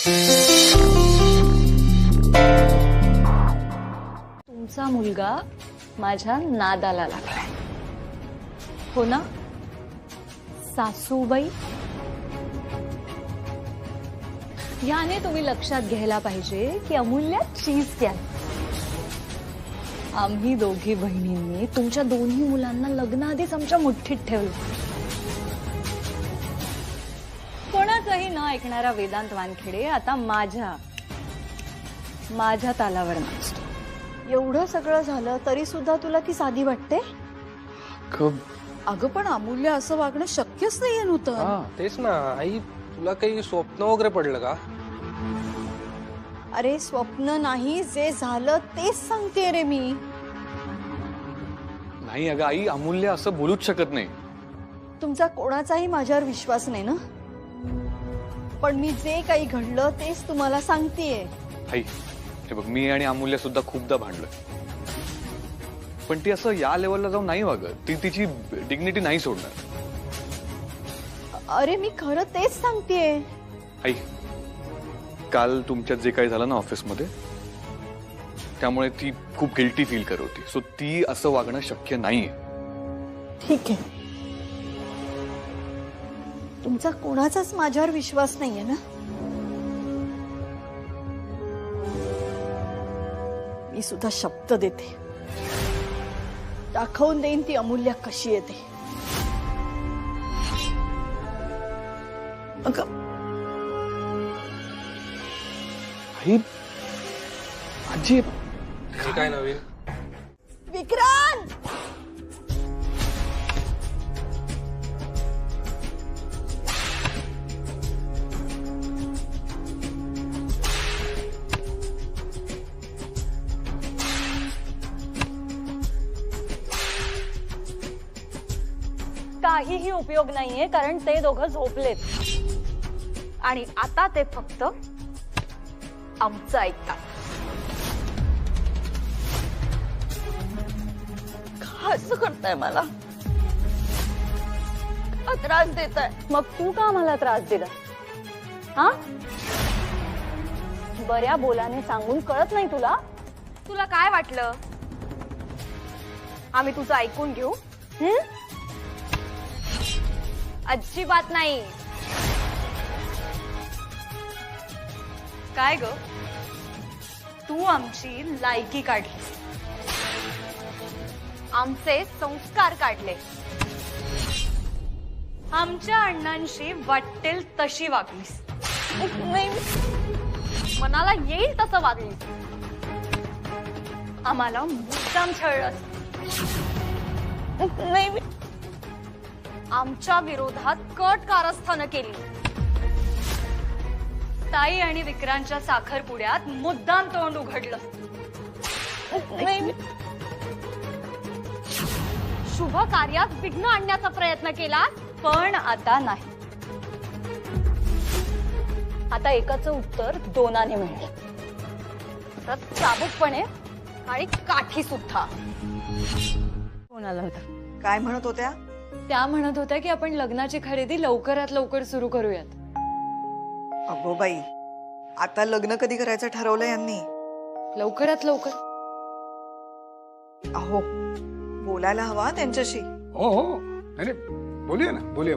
तुमचा मुलगा माझ्या नादाला लागलाय, हो ना सासूबाई? याने तुम्ही लक्षात घ्यायला पाहिजे की अमूल्य चीज क्या, आम्ही दोघी बहिणींनी तुमच्या दोन्ही मुलांना लग्नाआधीच आमच्या मुठ्ठीत ठेवलं. कोणाचंही न ऐकणारा वेदांत वानखेडे आता माझ्या तालावर नाचतो. एवढं सगळं झालं तरी सुद्धा तुला ती साधी वाटते? अगं पण अमूल्य असं वागणं शक्यच नाहीये नूतन. तेच ना आई, तुला काही स्वप्न वगैरे पडलं का? अरे स्वप्न नाही, जे झालं तेच सांगते रे मी. नाही अगं आई, अमूल्य असं बोलूच शकत नाही. तुमचा कोणाचाही माझ्यावर विश्वास नाही ना, पण मी जे काही घडलं तेच तुम्हाला सांगतेय. आई हे बघ, मी आणि अमूल्य सुद्धा खूपदा भांडलोय, पण ती असं या लेवलला जाऊन नाही वागत. ती तिची डिग्निटी नाही सोडणार. अरे मी खरं तेच सांगतेय. आई काल तुमच्यात जे काही झालं ना ऑफिसमध्ये, त्यामुळे ती खूप गिल्टी फील करत होती. सो ती असं वागणं शक्य नाहीये. ठीक आहे, तुमचा कोणाचाच माझ्यावर विश्वास नाहीये ना. मी सुद्धा शब्द देते, दाखवून देईन ती अमूल्य कशी येते. आई आजी, हे काय नवीन? विक्रांत, काहीही उपयोग नाहीये, कारण ते दोघं झोपलेत आणि आता ते फक्त आमचं ऐकतात. असं करताय मला, का त्रास देताय? मग तू का मला त्रास दिला? हा, बऱ्या बोलाने सांगून कळत नाही तुला? तुला काय वाटलं आम्ही तुझं ऐकून घेऊ? अजिबात नाही. काय ग, तू आमची लायकी काढली, आमचे संस्कार काढले, आमच्या अण्णांशी वाटेल तशी वागलीस, मनाला येईल तसं वागलीस, आम्हाला मुद्दाम छळलंस, आमच्या विरोधात कट कारस्थानं केली, ताई आणि विक्रांतच्या साखरपुड्यात मुद्दाम तोंड उघडलं, शुभ कार्यात विघ्न आणण्याचा प्रयत्न केला, पण आता नाही. आता एकाचं उत्तर दोनाने मिळेल, तर चाबूकपणे आणि काठी सुद्धा. फोन आला होता. काय म्हणत होत्या? त्या म्हणत होत्या की आपण लग्नाची खरेदी लवकरात लवकर सुरू करूयात. अगो बाई, आता लग्न कधी करायचं ठरवलं यांनी? लवकरात लवकर. अहो बोलायला हवा त्यांच्याशी. हो हो, नाही बोलूया ना, बोलूया.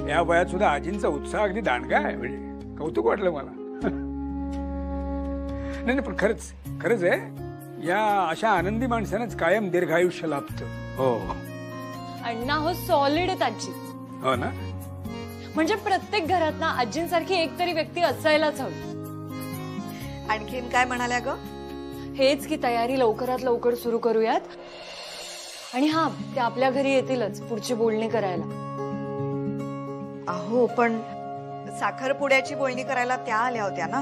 या वयात सुद्धा आजींचा उत्साह अगदी दांडगा आहे, म्हणजे कौतुक वाटलं मला. नाही पण खरंच आहे, या अशा आनंदी माणसानंच कायम दीर्घायुष्य लाभतं. हो अण्णा हो, सॉलिड आहेत आजी. हो ना. म्हणजे प्रत्येक घरात ना आजींसारखी एक तरी व्यक्ती असायलाच हवी. आणखीन काय म्हणाल्या ग? हेच की तयारी लवकरात लवकर सुरू करूयात, आणि हा, ते आपल्या घरी येतीलच पुढची बोलणी करायला. अहो पण साखरपुड्याची बोलणी करायला त्या आल्या होत्या ना,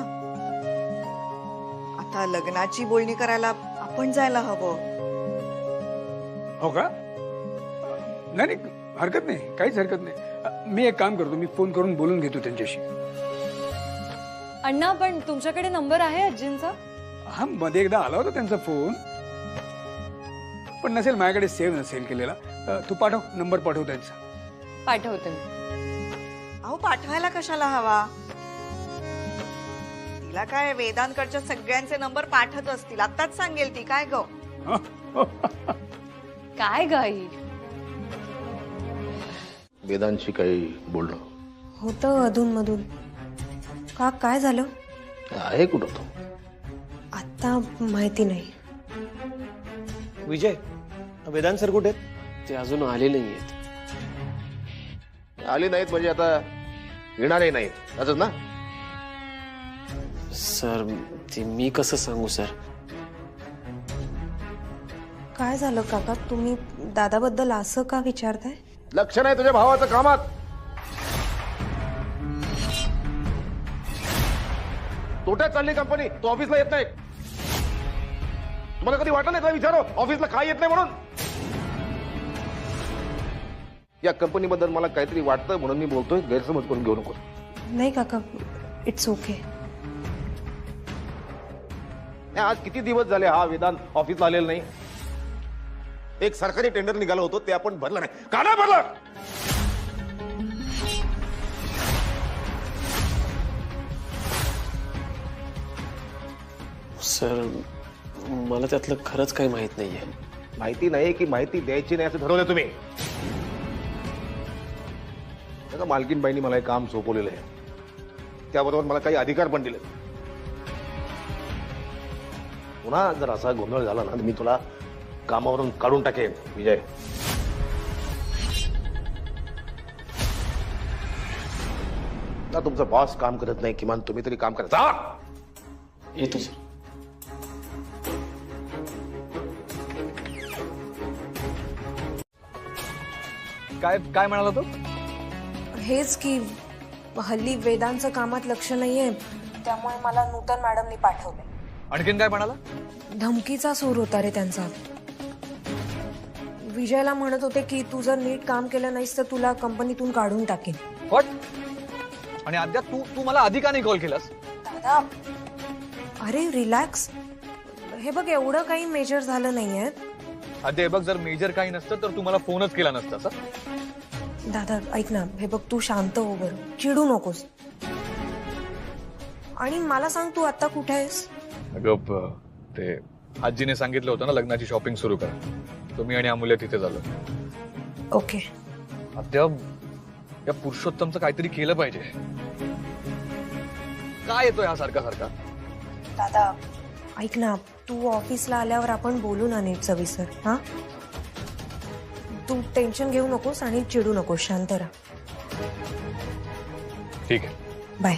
आता लग्नाची बोलणी करायला आपण जायला हवं. हो का? नाही हरकत नाही, काहीच हरकत नाही. मी एक काम करतो, मी फोन करून बोलून घेतो त्यांच्याशी. अण्णा पण तुमच्याकडे नंबर आहे आजींचा? हा, मध्ये एकदा आला होता त्यांचा फोन, पण नसेल माझ्याकडे सेव्ह नसेल केलेला. तू पाठव, नंबर पाठव त्यांचा. पाठवते मी. अहो पाठवायला कशाला हवा? तिला काय वेदांकडच्या सगळ्यांचे नंबर पाठवत असतील, आत्ताच सांगेल ती. काय ग? काय गाई? वेदांशी काही बोलणं होतं अधून मधून. का काय झालं? आहे कुठं तो? आता माहिती नाही. विजय, वेदांत सर कुठे आहेत? ते अजून आले नाहीयेत. आले नाहीत म्हणजे आता येणारही नाहीत असंच ना? सर ते मी कसं सांगू सर? काय झालं काका? तुम्ही दादाबद्दल असं का विचारताय? लक्ष नाही तुझ्या भावाचं कामात. तोट्यात चालली कंपनी, तो ऑफिसला येत नाही. तुम्हाला कधी वाटलं नाही? विचारो ऑफिसला काय येत नाही म्हणून. या कंपनीबद्दल मला काहीतरी वाटतं म्हणून मी बोलतोय, गैरसमज करून घेऊ नको. नाही काका, इट्स ओके. आज किती दिवस झाले हा वेदांत ऑफिसला आलेला नाही. एक सरकारी टेंडर निघालं होतं, ते आपण भरलं नाही. का नाही भरलं? सर मला त्यातलं खरंच काही माहित नाहीये. माहिती नाही की माहिती द्यायची नाही असं ठरवलं तुम्ही? मालकीनबाईंनी मला हे काम सोपवलेलं आहे, त्याबरोबर मला काही अधिकार पण दिले. पुन्हा जर असा गोंधळ झाला ना, मी तुला कामावरून काढून टाकेन विजय. ना तुमचा बॉस काम करत नाही, किमान तुम्ही तरी काम करा. येतो सर. काय काय म्हणाला तो? हेच की हल्ली वेदांचं कामात लक्ष नाहीये, त्यामुळे मला नूतन मॅडमनी पाठवले. आणखीन काय म्हणाला? धमकीचा सूर होता रे त्यांचा. विजयला म्हणत होते की तू जर नीट काम केलं नाहीस तर तुला कंपनीतून काढून टाकेन. व्हॉट? आणि अद्याप तू तू मला आधी का नाही कॉल केलास? दादा, अरे रिलॅक्स. हे बघ, एवढं काही मेजर झालं नाहीये. अरे बघ, जर मेजर काही नसतं तर तू मला फोनच केला नसता सर. दादा ऐक ना, हे बघ तू शांत हो बरं, चिडू नकोस. आणि मला सांग, तू आता कुठे आहेस? अगं ते आजीने सांगितलं होतं ना लग्नाची शॉपिंग सुरू कर, तर मी आणि अमूल्य तिथे झालो. ओके. अद्याप या पुरुषोत्तमचं काहीतरी केलं पाहिजे. काय येतोय हा सारखा सारखा? दादा ऐक ना, तू ऑफिसला आल्यावर आपण बोलू ना नीट सविस्तर. हा, तू टेन्शन घेऊ नकोस आणि चिडू नकोस, शांत राहा. ठीक आहे, बाय.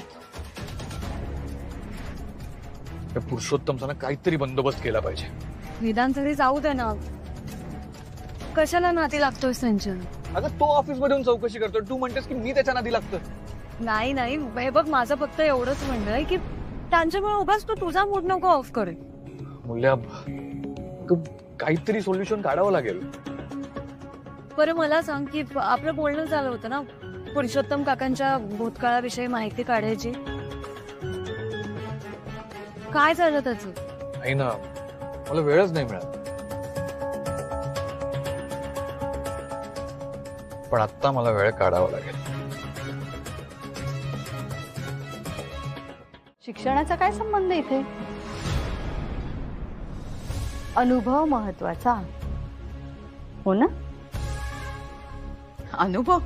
या पुरुषोत्तमचा ना काहीतरी बंदोबस्त केला पाहिजे. वेदांत घरी जाऊ दे ना, कशाला नाती लागतोय त्यांच्या? अगं तो ऑफिस मध्ये येऊन चौकशी करतोय, तू म्हणतेस की मी त्याच्या नादी लागतो. नाही नाही, हे बघ माझं फक्त एवढंच म्हणणं आहे की त्यांच्यामुळे उगाच तू तुझा मूड नको ऑफ करे. मूल्या, काहीतरी सोल्युशन काढावं लागेल. बरं मला सांग की आपलं बोलणं झालं होतं ना पुरुषोत्तम काकांच्या भूतकाळाविषयी माहिती काढायची, काय झालं त्याचं? नाही ना, मला वेळच नाही मिळाला. पण आता मला वेळ काढावा लागेल. शिक्षणाचा काय संबंध इथे? अनुभव महत्वाचा हो ना? अनुभव?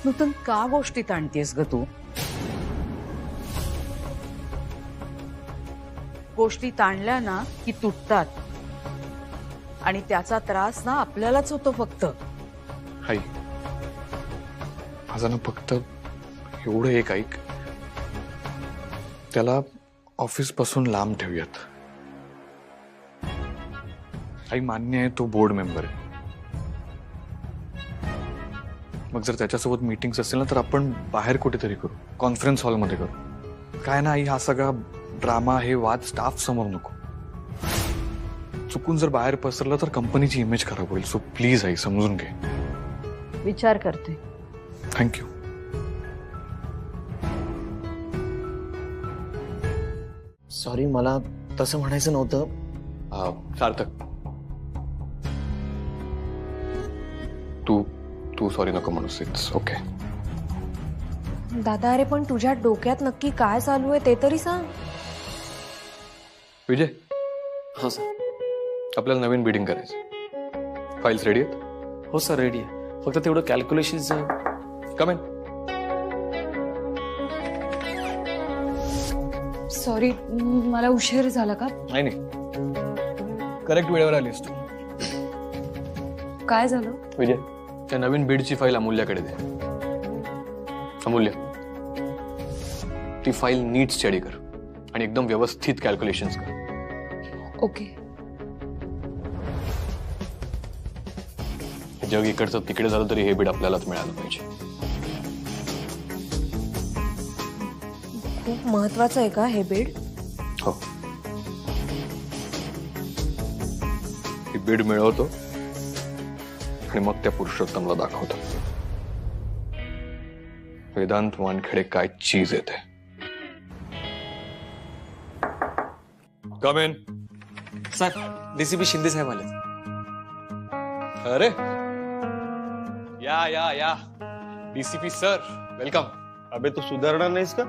नूतन का गोष्टीत आणतेस ग तू? गोष्टी ताणल्या ना की तुटतात आणि त्याचा त्रास ना आपल्यालाच होतो फक्त. हाई, माझं ना फक्त एवढं एक ऐक, त्याला ऑफिस पासून लांब ठेवूयात. आई मान्य आहे, तो बोर्ड मेंबर आहे. मग जर त्याच्यासोबत मीटिंग्स असतील ना तर आपण बाहेर कुठेतरी करू, कॉन्फरन्स हॉलमध्ये करू. काय ना आई, हा सगळा ड्रामा, हे वाद स्टाफ समोर नको. चुकून जर बाहेर पसरलं तर कंपनीची इमेज खराब होईल. सो प्लीज आई, समजून घे. विचार करते. थँक्यू. सॉरी, मला तसं म्हणायचं नव्हतं. सार्थक, तू तू सॉरी नको म्हणूस. It's okay. दादा अरे पण तुझ्या डोक्यात नक्की काय चालू आहे ते तरी सांग. विजय, हो सर. आपल्याला नवीन बिडिंग करायचं. फाईल्स रेडी आहेत? हो सर, रेडी आहे. फक्त तेवढं कॅल्क्युलेशन. Come in. सॉरी, मला उशीर झाला का? नाही करेक्ट वेळेवर आलीस तू. काय झालं? विजय, त्या नवीन बीडची फाईल अमूल्याकडे दे. अमूल्य, ती फाईल नीट स्टडी कर आणि एकदम व्यवस्थित कॅल्क्युलेशन्स कर. ओके. हे जग इकडचं तिकडे झालं तरी हे बीड आपल्यालाच मिळालं पाहिजे. खूप महत्वाचं आहे का हे बीड? हो, ही बीड मिळवतो आणि मग त्या पुरुषोत्तमला दाखवतो वेदांत वानखेडे काय चीज येते. कम इन. सर, डीसीपी शिंदे साहेब आले. अरे या या या डीसीपी सर, वेलकम. अबे तू सुधारणार नाहीस का?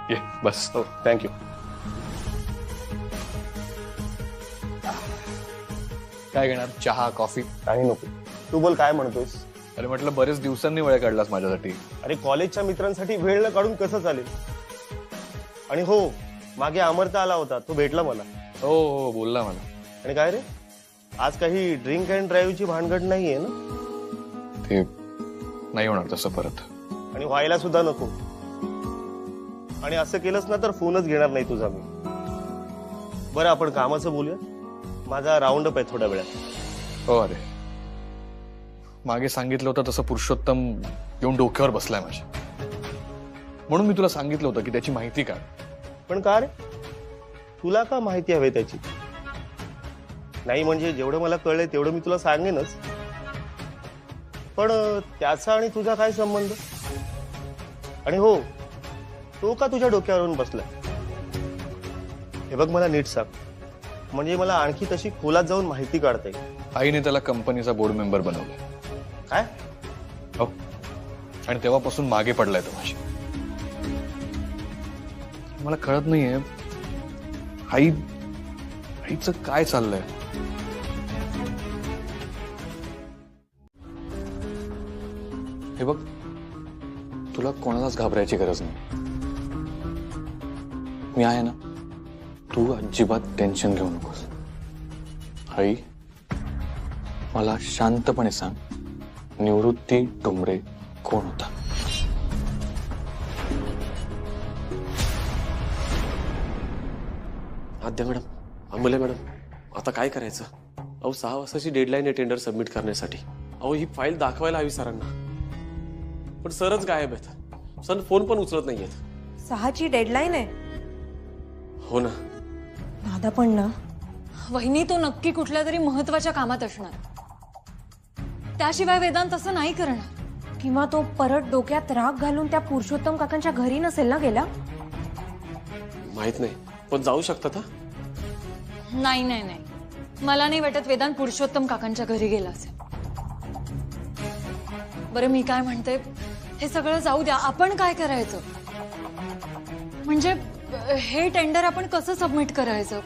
ये बस. हो, थँक्यू. काय घेणार? चहा, कॉफी? काही नको. तू बोल, काय म्हणतोयस? अरे म्हटलं बरेच दिवसांनी वेळ काढलास माझ्यासाठी. अरे कॉलेजच्या मित्रांसाठी वेळ न काढून कसं चालेल? आणि हो, मागे अमरता आला होता, तो भेटला मला. हो हो, बोलला मला. आणि काय रे, आज काही ड्रिंक अँड ड्राईव्हची भानगड नाहीये ना? ते नाही होणार तसं परत. आणि व्हायला सुद्धा नको. आणि असं केलंस ना तर फोनच घेणार नाही तुझा मी. बरं, आपण कामाचं बोलूया. माझा राऊंड अप आहे थोड्या वेळात. हो, अरे मागे सांगितलं होतं तसं पुरुषोत्तम येऊन डोक्यावर बसलाय माझ्या. म्हणून मी तुला सांगितलं होतं की त्याची माहिती काढ. पण का रे, तुला का माहिती हवी त्याची? नाही म्हणजे जेवढं मला कळलंय तेवढं मी तुला सांगेनच. पण त्याचा आणि तुझा काय संबंध? आणि हो, तो का तुझ्या डोक्यावरून बसलाय? हे बघ, मला नीट सांग, म्हणजे मला आणखी तशी खोलात जाऊन माहिती काढता येईल. आईने त्याला कंपनीचा बोर्ड मेंबर बनवलाय. काय? हो, आणि तेव्हापासून मागे पडलाय तो माझी. मला कळत नाहीये आईचं काय चाललंय. हे बघ, तुला कोणालाच घाबरायची गरज नाही. मी आहे ना. तू अजिबात टेन्शन घेऊ नकोस. आई, मला शांतपणे सांग, निवृत्ती डोंबरे कोण होता? आद्या मॅडम, अमूल्य मॅडम, आता काय करायचं? अहो 6 वाजताची डेडलाईन आहे टेंडर सबमिट करण्यासाठी. अहो ही फाईल दाखवायला हवी सरांना, पण सरच गायब आहेत. सर फोन पण उचलत नाहीयेत. 6ची डेडलाईन आहे? हो ना. दादा पण ना, वहिनी तो नक्की कुठल्या तरी महत्वाच्या कामात असणार. त्याशिवाय वेदांत असं नाही करणार. किंवा तो परत डोक्यात राग घालून त्या पुरुषोत्तम काकांच्या घरी नसेल ना गेला? माहित नाही, पण जाऊ शकतात. नाही नाही नाही, मला नाही वाटत वेदांत पुरुषोत्तम काकांच्या घरी गेला असेल. बरं, मी काय म्हणते, हे सगळं जाऊ द्या. आपण काय करायचं? म्हणजे हे टेंडर आपण कसं सबमिट करायचं?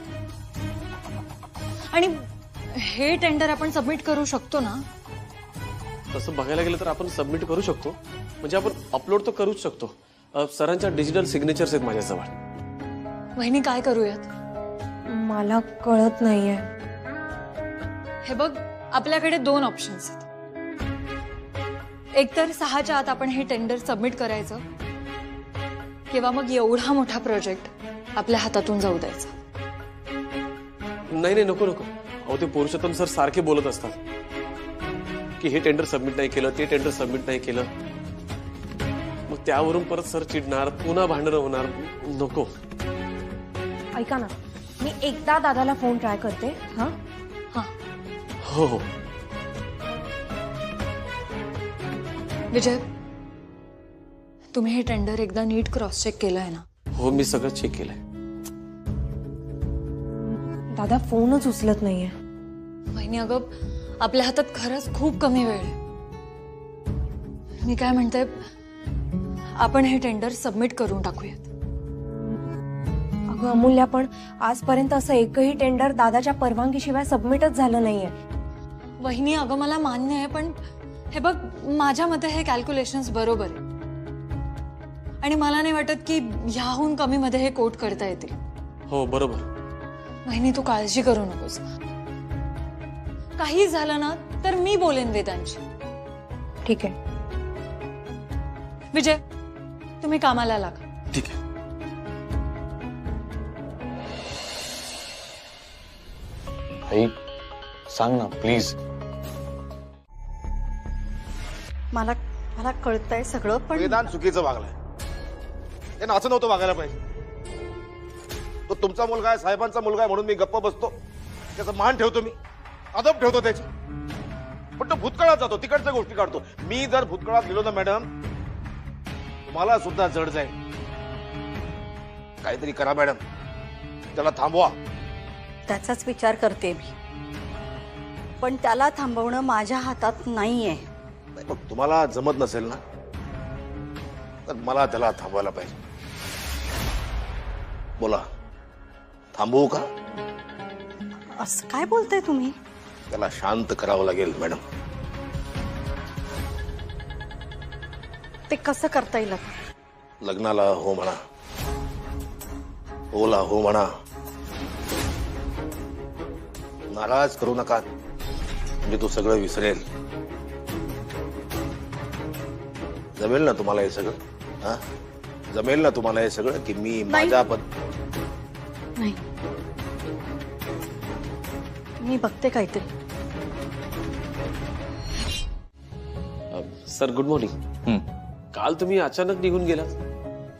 आणि हे टेंडर आपण सबमिट करू शकतो ना? तसं बघायला गेलं तर आपण सबमिट करू शकतो. म्हणजे आपण अपलोड तर करूच शकतो. सरांच्या डिजिटल सिग्नेचर्स आहेत माझ्याजवळ. वहिनी, काय करूयात? मला कळत नाहीये. हे बघ, आपल्याकडे 2 ऑप्शन्स आहेत. एकतर 6च्या आत आपण हे टेंडर सबमिट करायचं, किंवा मग एवढा मोठा प्रोजेक्ट आपल्या हातातून जाऊ द्यायचा. नाही नाही, नको नको. अहो ते पुरुषोत्तम सर सारखे बोलत असतात की हे टेंडर सबमिट नाही केलं, ते टेंडर सबमिट नाही केलं. मग त्यावरून परत सर चिडणार, पुन्हा भांडणं होणार. नको. ऐका ना, मी एकदा दादाला फोन ट्राय करते. हा हा. हो हो. विजय, तुम्ही हे टेंडर एकदा नीट क्रॉस चेक केलंय ना? हो, मी सगळं चेक केलंय. दादा फोनच उचलत नाहीये. वहिनी, अगं आपल्या हातात खरंच खूप कमी वेळ आहे. मी काय म्हणते, आपण हे टेंडर सबमिट करून टाकूयात. अगं अमूल्य, पण आजपर्यंत असं एकही टेंडर दादाच्या परवानगीशिवाय सबमिटच झालं नाहीये. वहिनी, अगं मला मान्य आहे, पण हे बघ, माझ्या मते हे कॅल्क्युलेशन्स बरोबर आहे आणि मला नाही वाटत की ह्याहून कमी मध्ये हे कोट करता येतील. हो बरोबर. वहिनी, तू काळजी करू नकोस. काही झालं ना तर मी बोलेन वेदांशी. ठीक आहे. विजय, तुम्ही कामाला लागा. ठीक आहे. आई सांग ना प्लीज. मला मला कळतंय सगळं, पण वेदांत चुकीचं वागलाय. त्यानं असं नव्हतं वागायला पाहिजे. तो तुमचा मुलगा आहे, साहेबांचा मुलगा आहे म्हणून मी गप्प बसतो, त्याचा मान ठेवतो, मी अदब ठेवतो त्याची. पण तो भूतकाळात जातो, तिकडच्या गोष्टी काढतो. मी जर भूतकाळात गेलो ना मॅडम, तुम्हाला सुद्धा जड जाईल. काहीतरी करा मॅडम, त्याला थांबवा. त्याचाच विचार करते मी, पण त्याला थांबवणं माझ्या हातात नाहीये. मग तुम्हाला जमत नसेल ना, तर मला त्याला थांबवायला पाहिजे. बोला, थांबवू का? असं काय बोलताय तुम्ही? त्याला शांत करावं लागेल मॅडम. ते कसं करता येईल आता? लग्नाला हो म्हणा, होला हो म्हणा. नाराज करू नका, म्हणजे तो सगळं विसरेल. जमेल ना तुम्हाला हे सगळं? हा, जमेल ना तुम्हाला हे सगळं की मी माझ्या नाही, मी बघते काहीतरी. Sir good morning. काल तुम्ही अचानक निघून गेलात,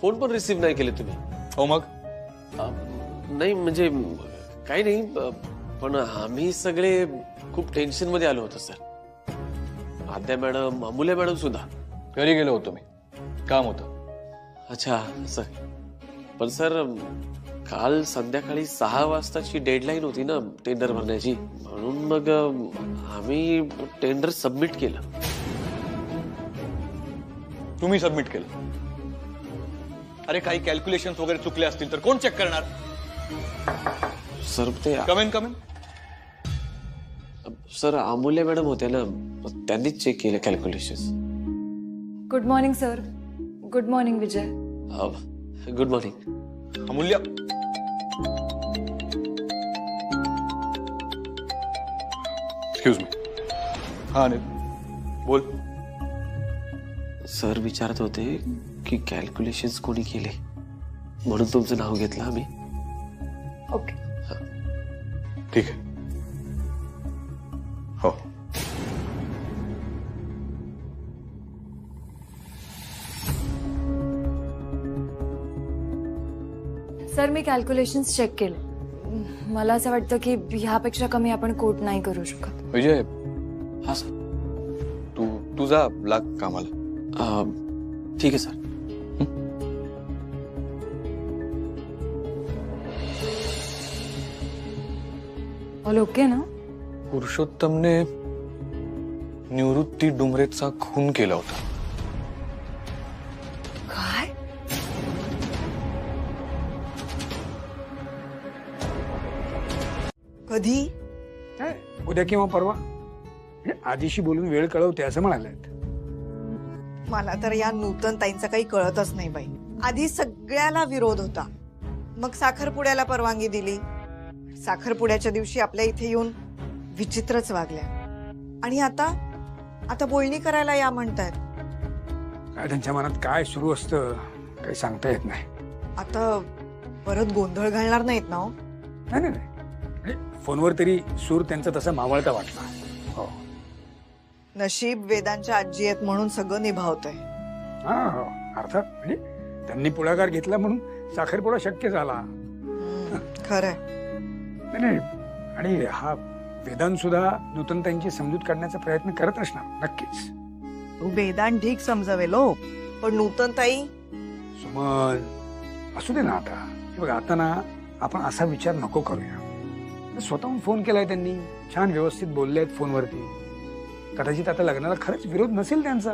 फोन पण रिसीव्ह नाही केले तुम्ही. हो मग नाही म्हणजे काही नाही, पण आम्ही सगळे खूप टेन्शन मध्ये आलो होतो सर. आद्या मॅडम, अमूल्य मॅडम सुद्धा. घरी गेलो होतो मी, काम होतं. अच्छा सर. पण सर काल संध्याकाळी 6 वाजताची डेडलाईन होती ना टेंडर भरण्याची, म्हणून मग आम्ही टेंडर सबमिट केलं. तुम्ही सबमिट केलं? अरे काही कॅल्क्युलेशन्स वगैरे चुकले असतील तर कोण चेक करणार? सर ते कमेन कमेन. सर अमूल्य मॅडम होत्या ना, त्यांनीच चेक केलं calculations. Good morning sir. Good morning Vijay. Good morning. Amulya, excuse me. हा अनिल बोल. सर विचारत होते की कॅल्क्युलेशन्स कोणी केले, म्हणून तुमचं नाव घेतलं आम्ही. ओके, ठीक आहे. हो. सर मी कॅल्क्युलेशन्स चेक केले. मला असं वाटतं की ह्यापेक्षा कमी आपण कोट नाही करू शकत. विजय, हा सर. तू जा, लाग कामाला. ठीक आहे सर. ऑल ओके ना? पुरुषोत्तमने निवृत्ती डुमरेचा खून केला होता. काय? कधी? काय उद्या किंवा परवा, आधीशी बोलून वेळ कळवते असं म्हणालेत. मला तर या नूतन ताईंचं काही कळतच नाही बाई. आधी सगळ्याला विरोध होता, मग साखरपुड्याला परवानगी दिली. साखरपुड्याच्या दिवशी आपल्या इथे येऊन विचित्रच वागल्या, आणि आता बोलणी करायला या म्हणतायत. काय त्यांच्या मनात काय सुरू असतं काही सांगता येत नाही. आता परत गोंधळ घालणार नाहीत ना? हो, नाही नाही नाही, फोनवर तरी सूर त्यांचा तसा मावळता वाटला. हो, नशीब वेदांच्या आजी आहेत म्हणून सगळं निभावतंय. हा हो, अर्थात. म्हणजे त्यांनी पुढाकार घेतला म्हणून साखरपुडा शक्य झाला. खरंय. नाही, आणि हा वेदांत सुद्धा नूतनताईंची समजूत काढण्याचा प्रयत्न करत असणार नक्कीच. तू वेदांत ठीक समजावेल हो, पण नूतन ताई. सुमन, असू दे ना आता. हे बघा, आता ना आपण असा विचार नको करूया. स्वतःहून फोन केलाय त्यांनी, छान व्यवस्थित बोलले आहेत फोनवरती. कदाचित आता लग्नाला खरंच विरोध नसेल त्यांचा.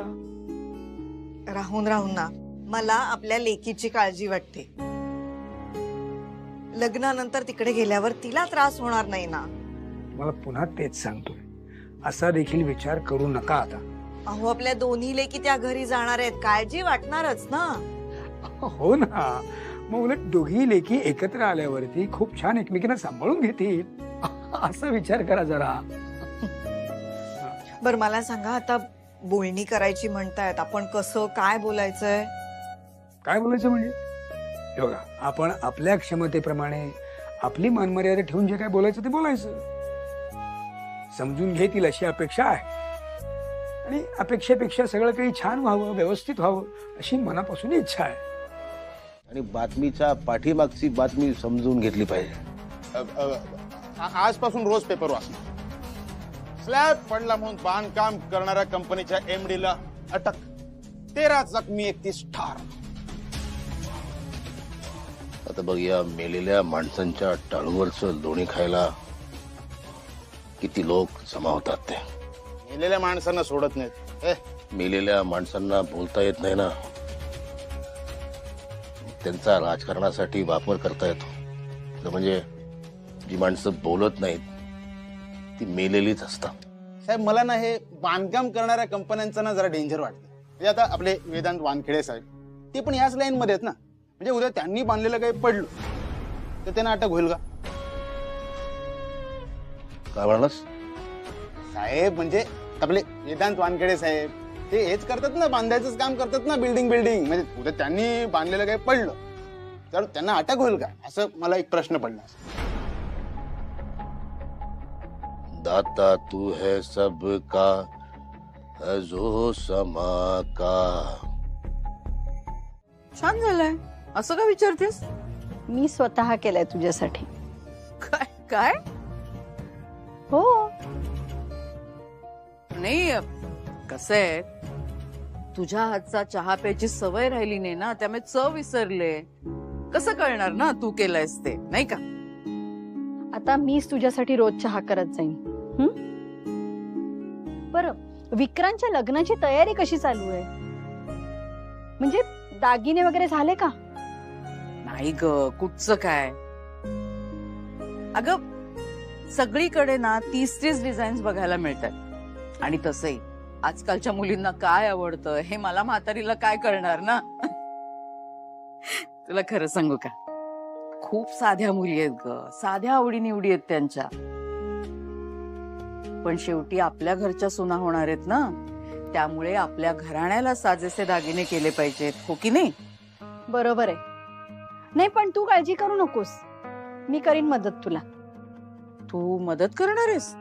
राहून ना मला आपल्या लेकीची काळजी वाटते. लग्नानंतर तिकडे गेल्यावर तिला त्रास होणार नाही ना. मला पुन्हा तेच सांगतोय, असा देखील विचार करू नका आता. अहो आपल्या दोन्ही लेकी त्या घरी जाणार आहेत, काळजी वाटणारच ना. हो ना, मग उलट दोघी लेकी एकत्र आल्यावरती खूप छान एकमेकींना सांभाळून घेतील असा विचार करा जरा. बर मला सांगा, आता बोलणी करायची म्हणतायत, आपण कसं काय बोलायचंय? काय बोलायचं म्हणजे हे बघा, आपण आपल्या क्षमतेप्रमाणे आपली मनमर्यादा ठेवून जे काय बोलायचं ते बोलायचं. समजून घेतील अशी अपेक्षा आहे आणि अपेक्षेपेक्षा सगळं काही छान व्हावं, व्यवस्थित व्हावं अशी मनापासून इच्छा आहे. आणि बातमीच्या पाठीमागची बातमी समजून घेतली पाहिजे. आजपासून रोज पेपर वाचणार. स्लॅब पडला म्हणून बांधकाम करणाऱ्या कंपनीच्या MD ला अटक, 13 जखमी 31 ठार. आता बघ, या मेलेल्या माणसांच्या टाळूवरचं लोणी खायला किती लोक जमा होतात. ते मेलेल्या माणसांना सोडत नाहीत. मेलेल्या माणसांना बोलता येत नाही ना, त्यांचा राजकारणासाठी वापर करता येतो. म्हणजे जी माणसं बोलत नाहीत ती मेलेलीच असतात. साहेब, मला ना हे बांधकाम करणाऱ्या कंपन्यांचं ना जरा डेंजर वाटतं. म्हणजे आता आपले वेदांत वानखेडे साहेब, ते पण याच लाईन मध्ये आहेत ना. म्हणजे उद्या त्यांनी बांधलेलं काही पडलं तर त्यांना अटक होईल का? काय म्हणालास साहेब? म्हणजे आपले वेदांत वानखेडे साहेब ते हेच करतात ना, बांधायचंच काम करतात ना, बिल्डिंग. म्हणजे उद्या त्यांनी बांधलेलं काही पडलं तर त्यांना अटक होईल का, असं मला एक प्रश्न पडला. दाता तू है सब का है जो समा का. छान झालंय. असं का विचारतेस? मी स्वतः केलंय तुझ्यासाठी. काय काय? हो. नाही, कसं आहे, तुझ्या हातचा चहा प्यायची सवय राहिली नाही ना, त्यामुळे चव विसरले. कसं कळणार ना तू केलंयस ते, नाही का? आता मीच तुझ्यासाठी रोज चहा करत जाईन. बरं, विक्रांतच्या लग्नाची तयारी कशी चालू आहे? म्हणजे दागिने वगैरे झाले का? नाही ग, कुठचं काय. अगं सगळीकडे ना 30 डिझाईन्स बघायला मिळतात. आणि तसंही आजकालच्या मुलींना काय आवडतं हे मला म्हातारीला काय कळणार ना. तुला खरं सांगू का, खूप साध्या मुली आहेत ग, साध्या आवडी निवडी आहेत त्यांच्या. पण शेवटी आपल्या घरच्या सुना होणार आहेत ना, त्यामुळे आपल्या घराण्याला साजेसे दागिने केले पाहिजेत, हो की नाही? बरोबर आहे. नाही पण तू काळजी करू नकोस, मी करीन मदत तुला. तू मदत करणार आहेस?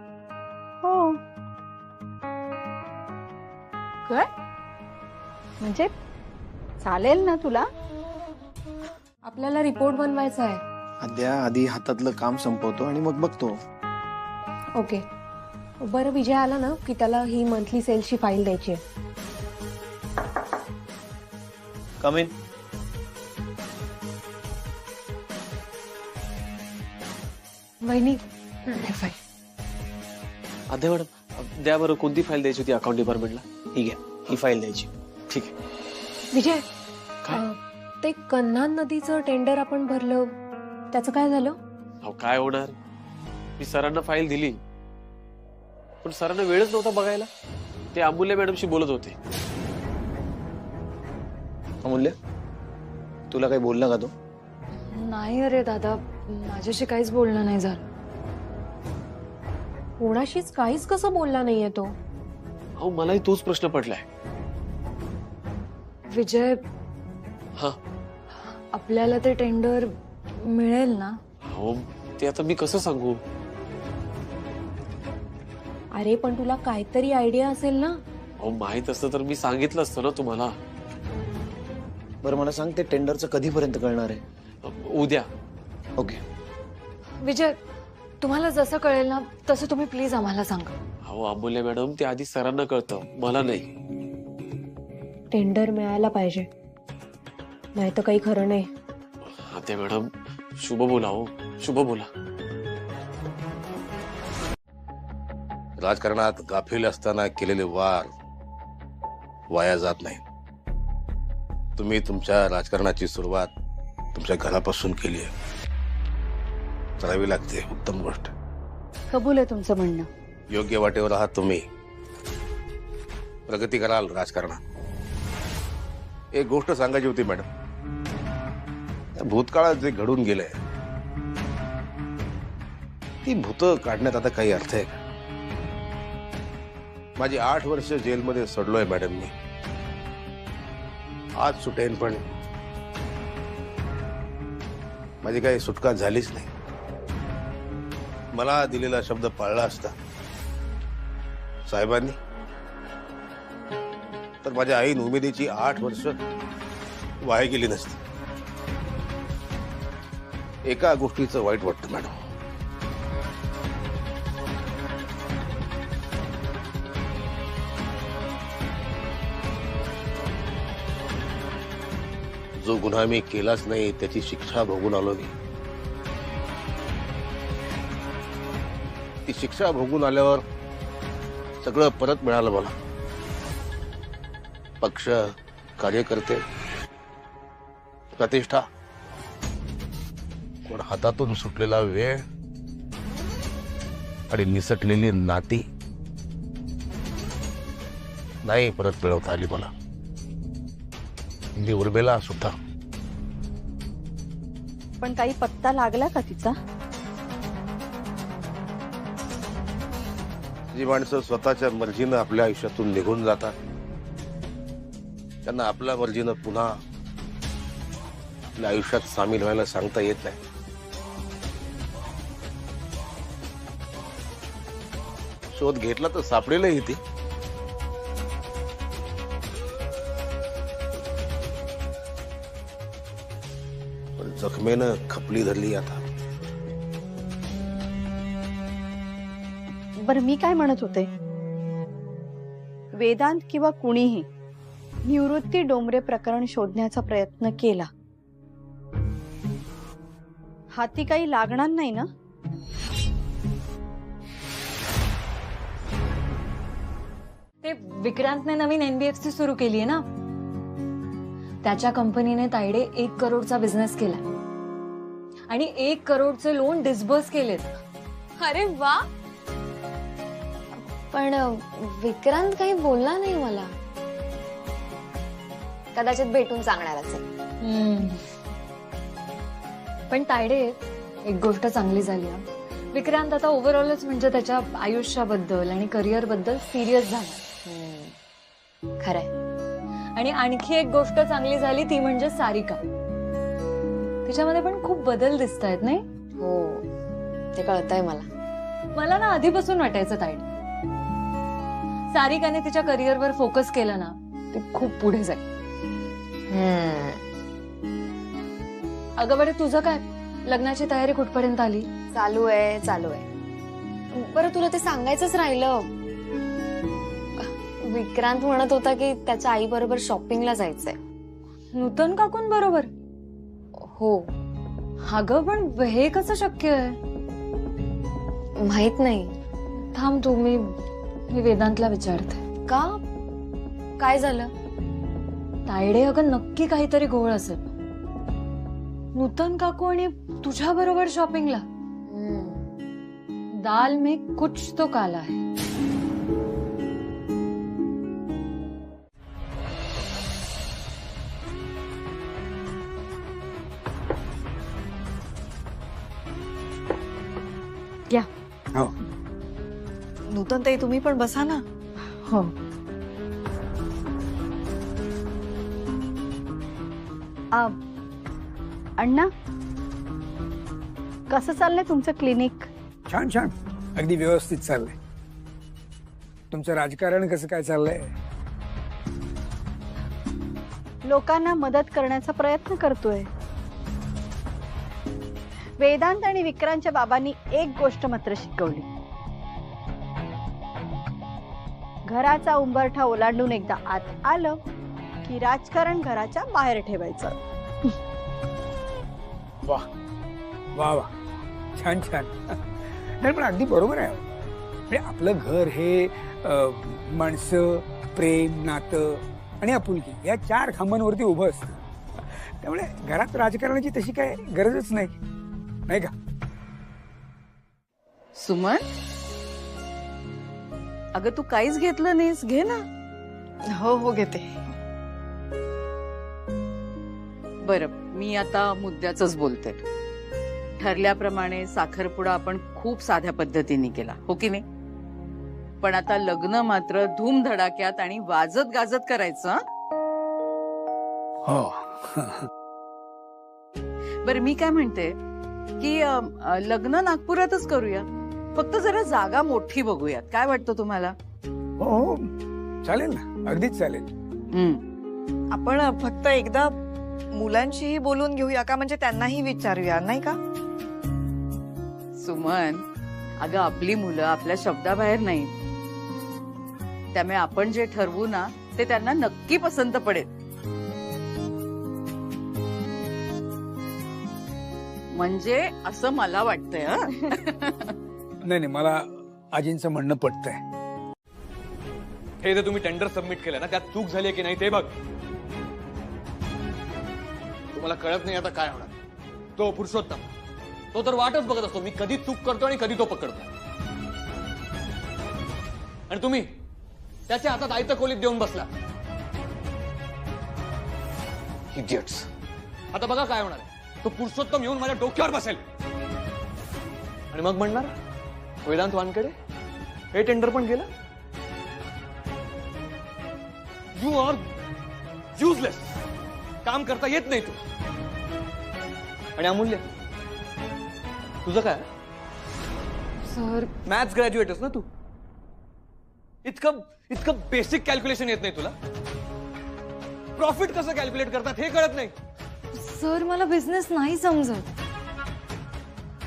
हो. काय म्हणजे चालेल ना तुला? आपल्याला रिपोर्ट बनवायचा आहे. अद्या आधी हातातलं काम संपवतो आणि मग बघतो. ओके. बरं, विजय आला ना की त्याला ही मंथली सेल्सची फाईल द्यायची आहे. कम इन. वहिनी, अध्या मॅडम, द्या बरं, कोणती फाईल द्यायची होती अकाउंट डिपार्टमेंटला? ठीक आहे, ही फाईल द्यायची. ठीक आहे. विजय, काय? ते कन्हान नदीचं टेंडर आपण भरलं, त्याचं काय झालं? अहो काय होणार, मी सरांना फाईल दिली पण सरांना वेळच नव्हता बघायला. ते अमूल्य मॅडमशी बोलत होते. अमूल्य, तुला काही बोलला का तो? नाही अरे दादा, माझ्याशी काहीच बोलणं नाही झालं. कोणाशीच काहीच कसं बोलला नाहीये तो? अहो मलाही तोच प्रश्न पडलाय. विजय, हा, आपल्याला ते टेंडर मिळेल ना? हो, ते आता मी कसं सांगू? अरे पण तुला काहीतरी आयडिया असेल ना? अहो माहित असतं तर मी सांगितलं असतं ना तुम्हाला. बरं मला सांग, ते टेंडरचं कधीपर्यंत कळणार आहे? उद्या. ओके. विजय, तुम्हाला जसं कळेल ना तसं तुम्ही प्लीज आम्हाला सांगा. अहो अमूल्य मॅडम, ते आधी सरांना कळतं, मला नाही. टेंडर मिळायला पाहिजे, नाही तर काही खरं नाही. ते मॅडम, शुभ बोला, हो शुभ बोला. राजकारणात गाफील असताना केलेले वार वाया जात नाही. तुम्ही तुमच्या राजकारणाची सुरुवात तुमच्या घरापासून केली आहे, करावी लागते, उत्तम गोष्ट. कबूल आहे तुमचं म्हणणं. योग्य वाटेवर आहात तुम्ही, प्रगती कराल राजकारणात. एक गोष्ट सांगायची होती मॅडम, या भूतकाळात जे घडून गेलंय ती भूत काढण्यात आता काही अर्थ आहे का? माझी 8 वर्ष जेलमध्ये सडलोय मॅडम मी. आज सुटेन पण माझी काही सुटका झालीच नाही. मला दिलेला शब्द पाळला असता साहेबांनी तर माझ्या आईन उमेदीची 8 वर्ष वाया गेली नसती. एका गोष्टीचं वाईट वाटतं मॅडम, जो गुन्हा मी केलाच नाही त्याची शिक्षा भोगून आलो मी. ती शिक्षा भोगून आल्यावर सगळं परत मिळालं मला. पक्ष, कार्यकर्ते, प्रतिष्ठा, पण हातातून सुटलेला वेळ आणि निसटलेली नाती नाही परत मिळवता आली मला. मी उर्मिला सुद्धा. पण काही पत्ता लागला का तिचा? जी माणसं स्वतःच्या मर्जीनं आपल्या आयुष्यातून निघून जातात त्यांना आपल्या मर्जीनं पुन्हा आपल्या आयुष्यात सामील व्हायला सांगता येत नाही. शोध घेतला तर सापडेलही ती. पण जखमेनं खपली धरली आता. बरं, मी काय म्हणत होते, वेदांत किंवा कुणीही निवृत्ती डोंबरे प्रकरण शोधण्याचा प्रयत्न केला, हाती काही लागणार नाही ना? ते विक्रांतने नवीन NBFC सुरू केली आहे ना, त्याच्या कंपनीने तायडे 1 करोडचा बिझनेस केला आणि 1 करोडचे लोन डिस्बर्स केलेत. अरे वा. पण विक्रांत काही बोलला नाही मला. कदाचित भेटून सांगणार असेल. पण तायडे, एक गोष्ट चांगली झाली हा. विक्रांत आता ओव्हरऑलच म्हणजे त्याच्या आयुष्याबद्दल आणि करिअर बद्दल सिरियस झाला. खरंय. आणि आणखी एक गोष्ट चांगली झाली ती म्हणजे सारिका. तिच्यामध्ये पण खूप बदल दिसत आहेत नाही? हो, ते कळतंय मला. मला ना आधीपासून वाटायचं तायडे, सारिकाने तिच्या करिअरवर फोकस केला ना ते खूप पुढे जाईल. अगं बरं, तुझं काय, लग्नाची तयारी कुठपर्यंत आली? चालू आहे. बरं, तुला ते सांगायचंच राहिलं. विक्रांत म्हणत होता की त्याच्या आई बरोबर शॉपिंगला जायचंय. नूतन काकून बरोबर? हो. अगं पण हे कसं शक्य आहे? माहित नाही. थांब तू, मी वेदांतला विचारते. का? काय झालं? तायडे, अगं नक्की काहीतरी घोळ असेल. नूतन काकू आणि तुझ्या बरोबर शॉपिंगला? दाल में कुछ तो काला है. या. हो. नूतन ताई, तुम्ही पण बसा ना. हो. अण्णा, कसं चाललंय तुमचं क्लिनिक? छान छान, अगदी व्यवस्थित चाललंय. तुमचं राजकारण कसं काय चाललंय? लोकांना मदत करण्याचा प्रयत्न करतोय. वेदांत आणि विक्रांतच्या बाबांनी एक गोष्ट मात्र शिकवली, घराचा उंबरठा ओलांडून एकदा आत आलं की राजकारण घराच्या बाहेर ठेवायचं. वा वा वा, छान छान. नाही पण अगदी बरोबर आहे. म्हणजे आपलं घर हे माणसं, प्रेम, नातं आणि आपुलकी या 4 खांबांवरती उभं असतं. त्यामुळे घरात राजकारणाची तशी काय गरजच नाही, नाही का? सुमन, अगं तू काहीच घेतलं नाहीस, घे ना. हो हो घेते. बरं, मी आता मुद्द्याच बोलते. ठरल्याप्रमाणे साखरपुडा आपण खूप साध्या पद्धतीने केला, हो की नाही? पण आता लग्न मात्र धूमधडाक्यात आणि वाजत गाजत करायचं. हं? हो. बरं, मी काय म्हणते की लग्न नागपुरातच करूया, फक्त जरा जागा मोठी बघूयात. काय वाटतं तुम्हाला? हो हो चालेल ना, अगदीच चालेल. आपण फक्त एकदा मुलांशीही बोलून घेऊया का, म्हणजे त्यांनाही विचारूया, नाही का? सुमन, अगं आपली मुलं आपल्या शब्दाबाहेर नाहीत. त्यामुळे आपण जे ठरवू ना ते त्यांना नक्की पसंत पडेल. म्हणजे असं मला वाटतंय. नाही नाही, मला आजींचं म्हणणं पटतंय. हे जे तुम्ही टेंडर सबमिट केलं ना, त्यात चूक झाली की नाही ते बघ. तुम्हाला कळत नाही आता काय होणार. तो पुरुषोत्तम, तो तर वाटच बघत असतो मी कधी चूक करतो आणि कधी तो पकडतो. आणि तुम्ही त्याच्या हातात आयतं खोलीत देऊन बसला. इडियट्स. आता बघा काय होणार आहे. तो पुरुषोत्तम येऊन माझ्या डोक्यावर बसेल आणि मग म्हणणार वेदांत वानखेडे हे टेंडर पण गेलं. You are useless. काम करता येत नाही तू. आणि अमूल्य, तुझं काय? सर, मॅथ्स ग्रॅज्युएटच ना तू. इतकं बेसिक कॅल्क्युलेशन येत नाही तुला. प्रॉफिट कसं कॅल्क्युलेट करतात हे कळत नाही. सर मला बिझनेस नाही समजत.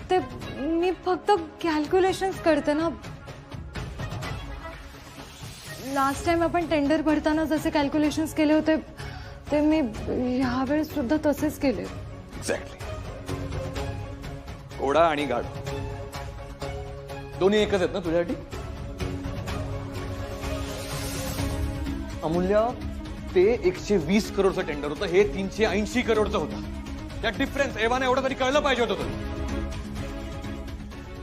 ते मी फक्त कॅल्क्युलेशन्स करते ना. लास्ट टाइम आपण टेंडर भरताना जसे कॅल्क्युलेशन्स केले होते ते मी ह्यावेळेस सुद्धा तसेच केले. एक्झॅक्टली. घोडा आणि गाढ दोन्ही एकच आहेत ना तुझ्यासाठी? अमूल्य, ते 120 करोडचं टेंडर होतं, हे 380 करोडचं होतं. त्या डिफरन्स एव्हाना एवढं तरी कळलं पाहिजे होतं तुला.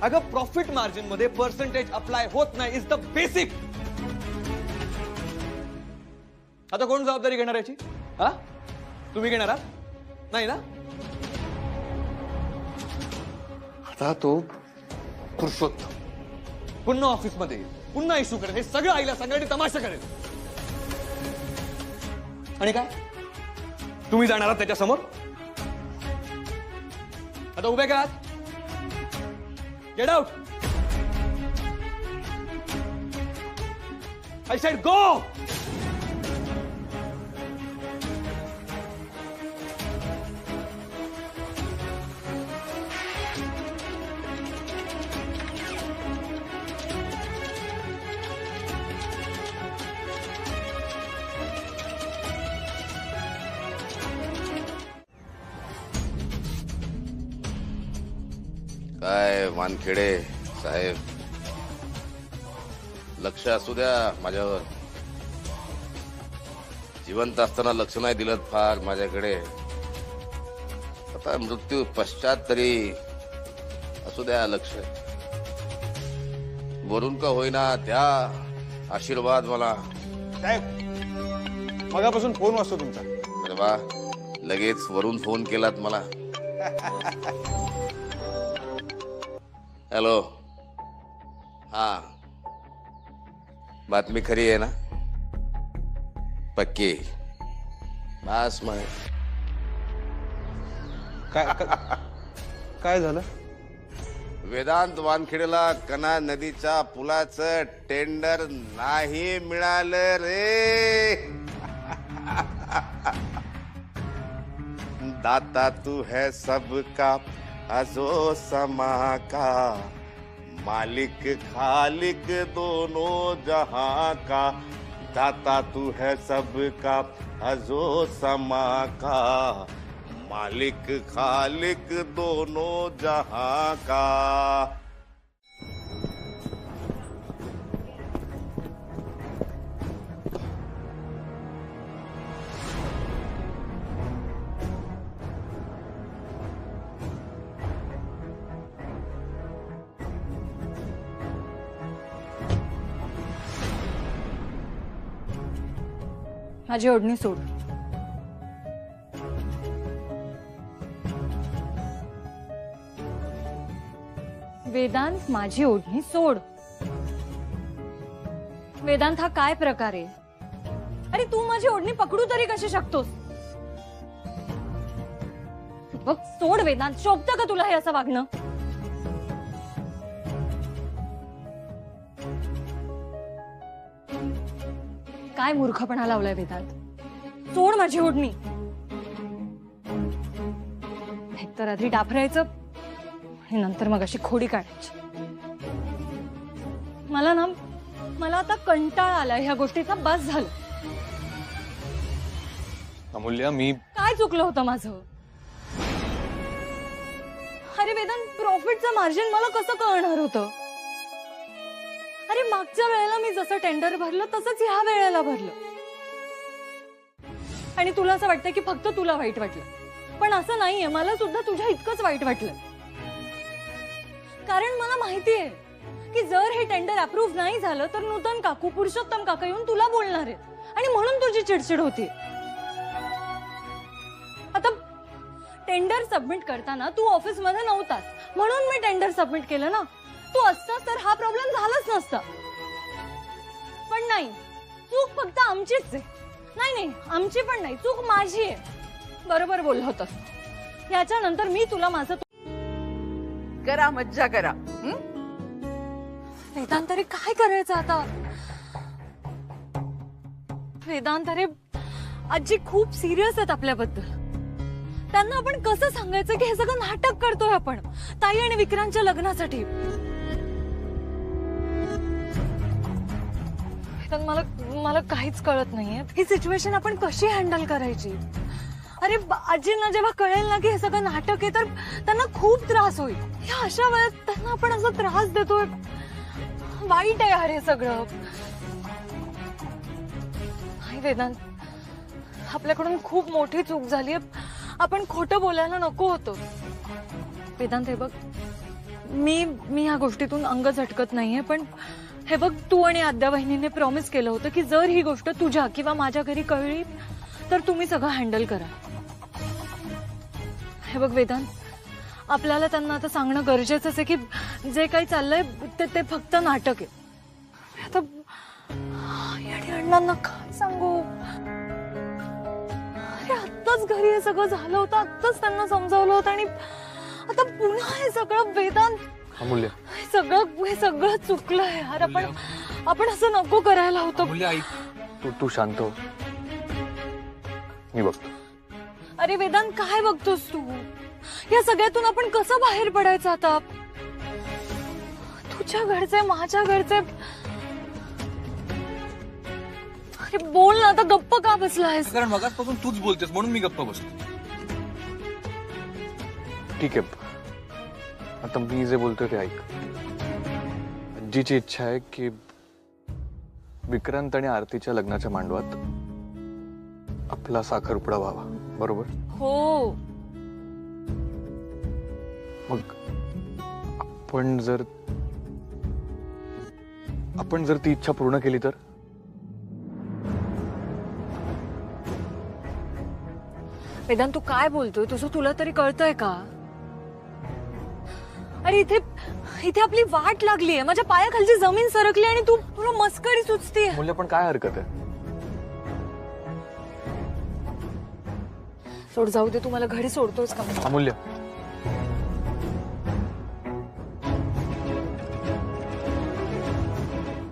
अगं प्रॉफिट मार्जिन मध्ये पर्सेंटेज अप्लाय होत नाही, इज द बेसिक. आता कोण जबाबदारी घेणार याची? हा, तुम्ही घेणार आहात नाही ना? आता तो पुरुषोत्तम पुन्हा ऑफिस मध्ये पुन्हा इश्यू करेल. हे सगळं आईला सगळ्यांनी तमाशा करेल. आणि काय तुम्ही जाणार आहात त्याच्या समोर? आता उभे करा. Get out. I said go. काय वानखेडे साहेब, लक्ष असू द्या माझ्यावर. जिवंत असताना लक्ष नाही दिलं फार माझ्याकडे. आता मृत्यू पश्चात तरी असू द्या लक्ष. वरून का होईना द्या आशीर्वाद मला. साहेब, मगापासून फोन वाजतो तुमचा. अरे वा, लगेच वरून फोन केलात मला. हॅलो. हा, बातमी खरी आहे ना? पक्की? बस मग. काय झालं? वेदांत वानखेडेला कना नदीच्या पुलाचं टेंडर नाही मिळालं रे. दाता तू है सबका अजो समा का, मालिक खालिक दोनों जहां का. दाता तू है सबका अजो समा का, मालिक खालिक दोनों जहां का. माझी ओढणी सोड. वेदांत, माझी ओढणी सोड. वेदांत, हा काय प्रकार आहे? अरे तू माझी ओढणी पकडू तरी कशी शकतोस? बघ, सोड वेदांत. शोभतं का तुला हे असं वागणं? काय मूर्खपणा लावलाय वेदांत? सोड माझी ओढणी. एकतर आधी डाफरायचं आणि नंतर मग अशी खोडी काढायची. मला आता कंटाळा आलाय ह्या गोष्टीचा. बस झालं. अमूल्य, मी काय चुकलं होतं माझं? अरे वेदांत, प्रॉफिटचं मार्जिन मला कसं कळणार होतं? अरे मागच्या वेळेला मी जसं टेंडर भरलं तसंच ह्या वेळेला भरलं. आणि तुला असं वाटतं की फक्त तुला वाईट वाटलं, पण असं नाहीये. मला सुद्धा तुझ्या इतकंच वाईट वाटलं. कारण मला माहितीये की जर हे टेंडर अप्रूव्ह नाही झालं तर नूतन काकू, पुरुषोत्तम काका येऊन तुला बोलणार आहेत आणि म्हणून तुझी चिडचिड होती. आता टेंडर सबमिट करताना तू ऑफिस मध्ये नव्हतास म्हणून मी टेंडर सबमिट केलं ना. तू असतास तर हा प्रॉब्लेम झालाच नसता. पण नाही, चूक फक्त आमचीच आहे. नाही, आमची पण नाही, चूक माझी आहे. बरोबर बोललं होतं. याच्यानंतर मी तुला माझं करा, मज्जा करा. वेदांत, अरे काय करायचं आता? वेदांत, अरे आजी खूप सिरियस आहेत आपल्याबद्दल. त्यांना आपण कसं सांगायचं की हे सगळं नाटक करतोय आपण ताई आणि विक्रांतच्या लग्नासाठी? मला काहीच कळत नाहीये ही सिच्युएशन आपण कशी हँडल करायची. अरे आजींना जेव्हा कळेल ना की हे सगळं नाटक आहे तर त्यांना खूप त्रास होईल. या अशा वेळेत त्यांना आपण असा त्रास देतोय. वाईट आहे यार हे सगळं. नाही वेदांत, आपल्याकडून खूप मोठी चूक झाली. आपण खोटं बोलायला नको होतं. वेदांत, हे बघ, मी या गोष्टीतून अंग झटकत नाहीये, पण हे बघ, तू आणि आद्या वहिनीने प्रॉमिस केलं होतं की जर ही गोष्ट तुझ्या किंवा माझ्या घरी कळली तर तुम्ही सगळं हँडल करा. हे बघ वेदांत, आपल्याला त्यांना आता सांगणं गरजेचंच आहे की जे काही चाललंय ते फक्त नाटक आहे. आता अण्णांना काय सांगू? अरे आत्ताच घरी हे सगळं झालं होतं, आत्ताच त्यांना समजावलं होतं आणि आता पुन्हा हे सगळं. वेदांत, अमूल्य, हे सगळं चुकलंय यार. आपण असं नको करायला होतं. अमूल्य, ऐक. तू शांत हो. मी बघतो. अरे वेदांत, काय बघतोस तू? या सगळ्यातून आपण कसं बाहेर पडायचं आता? तुझ्या घरचे, माझ्या घरचे. अरे बोल ना, आता गप्प का बसलायस? कारण मगाचपासून तूच बोलतेस म्हणून मी गप्प बसलो. ठीक आहे, आता मी जे बोलतोय ते ऐक. आजीची इच्छा आहे की विक्रांत आणि आरतीच्या लग्नाच्या मांडवात आपला साखरपुडा व्हावा, बरोबर? हो. मग आपण जर ती इच्छा पूर्ण केली तर? वेदांत, तू काय बोलतोय? तुझं तुला तरी कळतंय का? अरे इथे आपली वाट लागलीये. माझ्या पायाखालची जमीन सरकली आणि तुला मस्करी सुचते. मूल्य, पण काय हरकत आहे? सोड, जाऊ दे. तू मला घरी सोडतोस का? अमूल्य,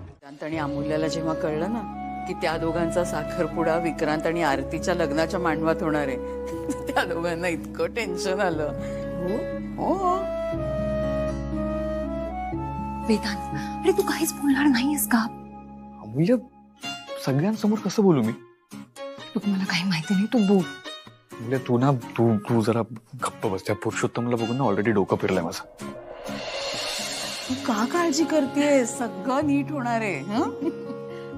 विक्रांत आणि अमूल्याला जेव्हा कळलं ना की त्या दोघांचा साखरपुडा विक्रांत आणि आरतीच्या लग्नाच्या मांडवात होणार आहे, त्या दोघांना इतकं टेन्शन आलं. हो. वेदांत, अरे तू काहीच बोलणार नाहीयेस का? अमूल्य, सगळ्यांसमोर कसं बोलू मी? मला काही माहिती नाही, तू बोल. अमूल्य, तू जरा गप्प बस. त्या पुरुषोत्तमला बघून ना ऑलरेडी डोकं फिरलंय माझं. तू का काळजी करतेय? सगळं नीट होणार आहे.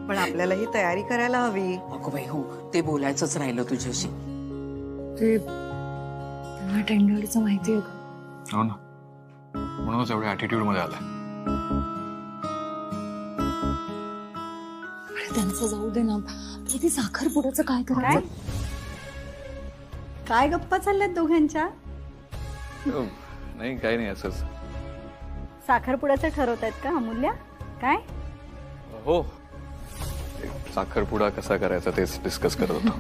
पण आपल्याला ही तयारी करायला हवी. अगो बाई, हो, ते बोलायचंच राहिलं तुझ्याशी. ते टेंडरचं माहितीये का? हो ना, म्हणूनच एवढ्या ऍटिट्यूड मध्ये आलाय. त्यांचं जाऊ दे ना, पण ती साखरपुड्याचं काय करायचं? काय गप्पा चालल्यात दोघांच्या? नाही काही नाही असंच. साखरपुड्याचं ठरवतायत का अमूल्या? काय? हो, साखरपुडा कसा करायचा तेच डिस्कस करत होतो.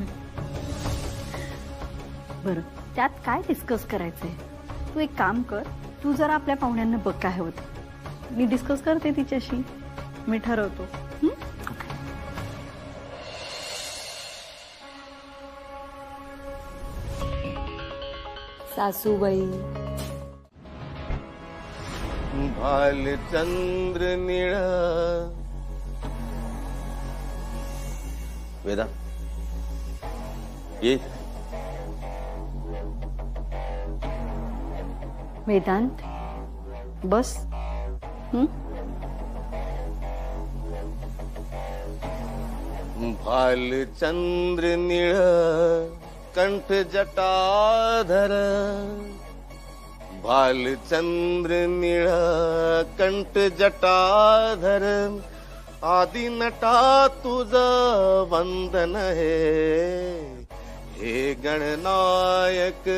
बरं, त्यात काय डिस्कस करायचंय? तू एक काम कर, तू जरा आपल्या पाहुण्यांना बघ काय होतं. मी डिस्कस करते तिच्याशी, मी ठरवतो. सासूबाई भालचंद्र निळा. वेदा ये. वेदांत बस. भालचंद्र निळ कंठ जटाधर. भालचंद्र निळ कंठ जटाधर. आदि नटा तुझ वंदन हे गणनायक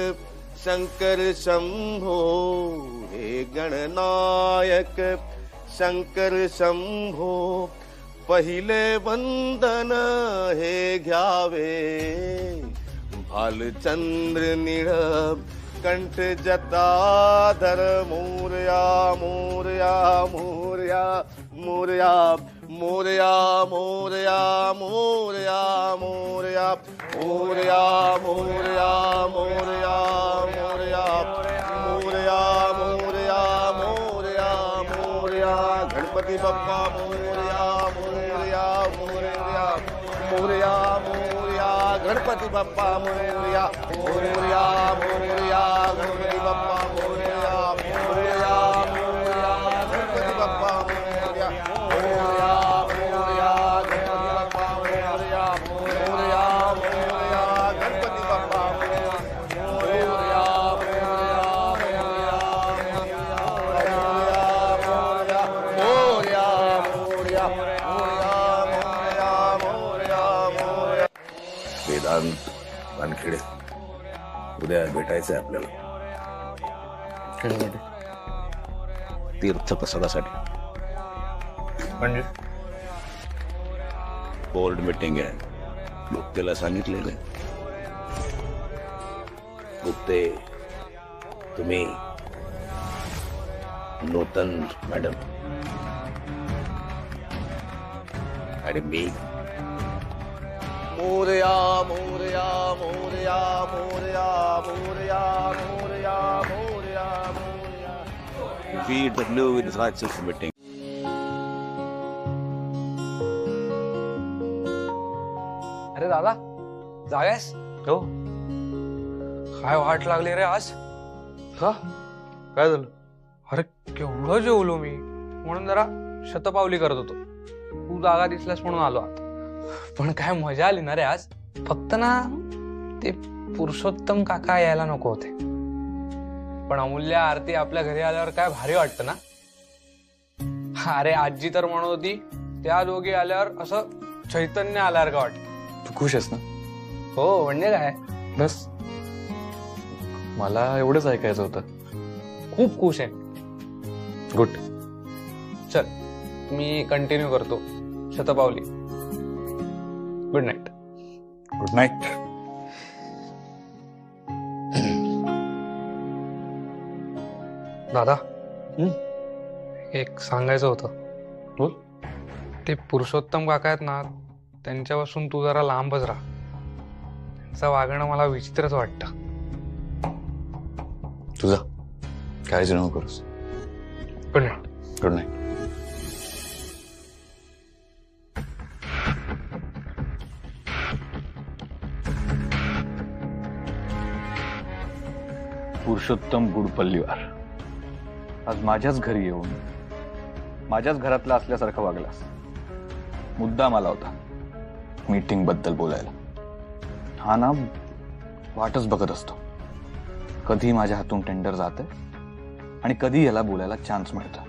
शंकर शंभो. हे गणनायक शंकर शंभो. पहिले वंदन हे घ्यावे. भालचंद्र निळ कंठ जटाधर. मोरया मोरया मोरया मोरया मोरया मोरया मोरया मोरया मोरया मोरया मोरया मोरया मोरया मोरया मोरया मोरया. गणपती बाप्पा मोरया मोरया मोरया मोरया मोरया. गणपती बाप्पा मोरया मोरया मोरया. गणपती बाप्पा मोरया मोरया मोरया. गणपती बाप्पा मोरया मोरया मोरया. गणपती बाप्पा मोरया मोरया मोरया. गणपती बाप्पा मोरया मोरया मोरया मोरया. वेदांत वानखेडे, उद्या भेटायचंय आपल्याला तीर्थप्रसादासाठी. म्हणजे बोर्ड मीटिंग आहे. गुप्तेला सांगितलेलं आहे. गुप्ते, तुम्ही, नूतन मॅडम आणि मी. Morya Morya Morya Morya Morya Morya Morya Morya. We the new insights meeting. अरे दादा जागायस? हो. काय वाट लागली रे आज? का काय झालं? अरे केवढं जेवलो मी, म्हणून जरा शतपावली करत होतो. तू जागा दिसलास म्हणून आलो आता. पण काय मजा आली ना रे आज. फक्त ना ते पुरुषोत्तम काका यायला नको होते. पण अमूल्य आरती आपल्या घरी आल्यावर काय भारी वाटतं ना. अरे आजी तर म्हणत होती त्या दोघी आल्यावर असं चैतन्य आल्यासारखं वाटतं. तू खुश आहेस ना? हो म्हणजे काय, बस मला एवढंच ऐकायचं होतं. खूप खुश आहे. गुड. चल मी कंटिन्यू करतो शतपावली. Good night. Good night. दादा एक सांगायचं होतं. बोल. ते पुरुषोत्तम काका आहेत ना, त्यांच्यापासून तू जरा लांबच राहा. त्यांचं वागणं मला विचित्रच वाटतं. तुझा काळजी नको करूस. Good night. Good night. Purushottam Gudpalliwar, आज माझ्याच घरी येऊन माझ्याच घरातला असल्यासारखं वागलास. मुद्दा मला होता मीटिंग बद्दल बोलायला. हा ना वाटच बघत असतो कधी माझ्या हातून टेंडर जाते आणि कधी याला बोलायला चान्स मिळतो.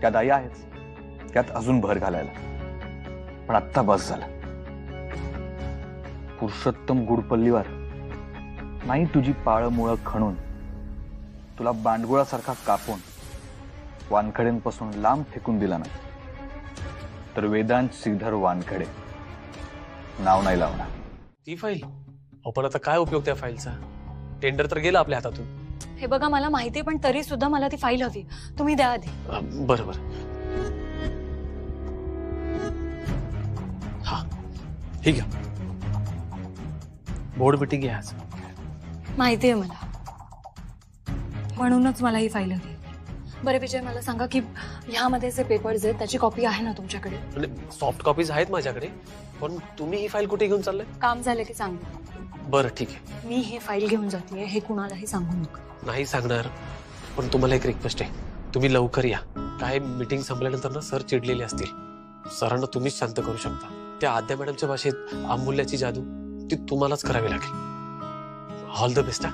त्यात आई आहेच, त्यात अजून भर घालायला. पण आत्ता बस झालं. पुरुषोत्तम गुडपल्लीवार नाही तुझी पाळमुळं खणून, तुला बांडगुळासारखा कापून वानखडेंपासून लांब फेकून दिला नाही तर वेदांत श्रीधर वानखडे नाव नाही लावणार. ती फाईल पण आता काय उपयोग त्या फाईलचा? टेंडर तर गेला आपल्या हातातून. हे बघा मला माहिती पण तरी सुद्धा मला ती फाईल हवी. तुम्ही द्या आधी. बरं बरं. हा ठीक आहे. बोर्ड मिटिंग आहे आज. माहिती आहे मला, म्हणूनच मला ही फाईल हवी. बरं विजय मला सांगा की ह्यामध्ये जे पेपर्स आहेत त्याची कॉपी आहे ना तुमच्याकडे? सॉफ्ट कॉपीज आहेत माझ्याकडे, पण तुम्ही ही फाईल कुठे घेऊन चाललाय? काम झालं की सांगू. बरं ठीक आहे. मी ही फाईल घेऊन जाते हे कुणालाही सांगू नका. नाही सांगणार, पण तुम्हाला एक रिक्वेस्ट आहे, तुम्ही लवकर या. काय मीटिंग संपल्यानंतर ना सर चिडलेले असतील. सरांना तुम्हीच शांत करू शकता. त्या आद्या मॅडमच्या भाषेत अमूल्याची जादू ती तुम्हालाच करावी लागेल. All the best.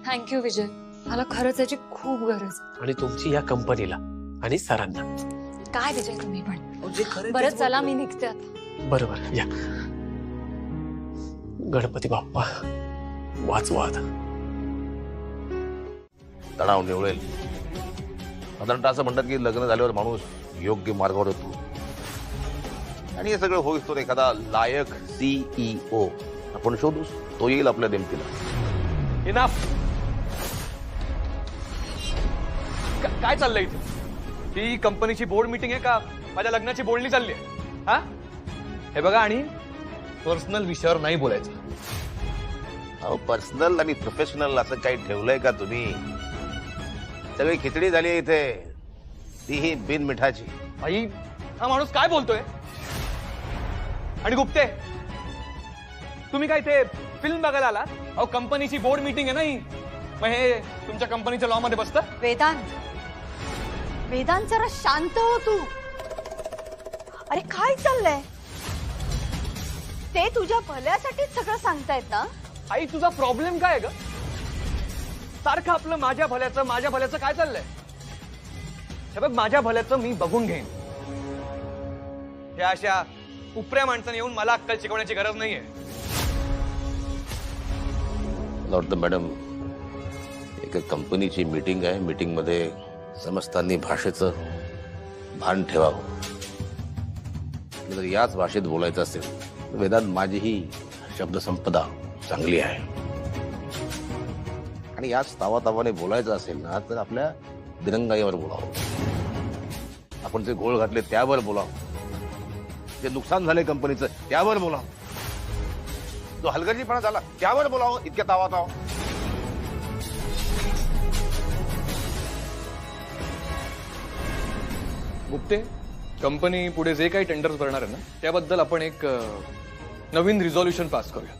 थँक्यू विजय, मला खरंच याची खूप गरज. आणि तुमची या कंपनीला आणि सरांना. काय विजय तुम्ही पण. बरं चला मी निघते आता. बरोबर या. गणपती बाप्पा वाचवा. तणाव निवळेल. साधारणतः असं म्हणतात की लग्न झाल्यावर माणूस योग्य मार्गावर येतो आणि हे सगळं होईस तो एखादा लायक CEO आपण शोधूस, तो येईल आपल्या नेमकीला. इनफ. काय चाललंय इथे? ही कंपनीची बोर्ड मीटिंग आहे का माझ्या लग्नाची बोलणी चालली आहे? हा हे बघा, आणि पर्सनल विषयावर नाही बोलायचं. अहो पर्सनल आणि प्रोफेशनल असं काही ठेवलंय का तुम्ही? सगळी खिचडी झाली इथे, तीही बिन मिठाची. आई हा माणूस काय बोलतोय? आणि गुप्ते तुम्ही काय इथे फिल्म बघायला आला? अहो कंपनीची बोर्ड मीटिंग आहे नाही, मग हे तुमच्या कंपनीच्या लॉ मध्ये बसतं? वेदांत जरा शांत हो तू. अरे काय चाललंय? ते तुझ्या भल्यासाठीच सगळं सांगतायत ना? आई तुझा प्रॉब्लेम काय आहे ग? सारखं आपलं माझ्या भल्याचं काय चाललंय? हे बघ, माझ्या भल्याचं मी बघून घेईन. या अशा उपऱ्या माणसाने येऊन मला अक्कल शिकवण्याची गरज नाहीये. लॉर्ड मॅडम, एका कंपनीची मीटिंग आहे. मीटिंग मध्ये समजताना भाषेचं भान ठेवावं. जर याच भाषेत बोलायचं असेल तर वेदांत माझीही शब्दसंपदा चांगली आहे. आणि याच तावातावाने बोलायचं असेल ना तर आपल्या दिरंगाईवर बोलावं. आपण जे घोळ घातले त्यावर बोलावं. जे नुकसान झाले कंपनीचं त्यावर बोलावं. जो हलगर्जीपणा झाला त्यावर बोलावं. इतक्या तावातावा. गुप्ते, कंपनी पुढे जे काही टेंडर्स भरणार आहे ना त्याबद्दल आपण एक नवीन रिझॉल्युशन पास करूया.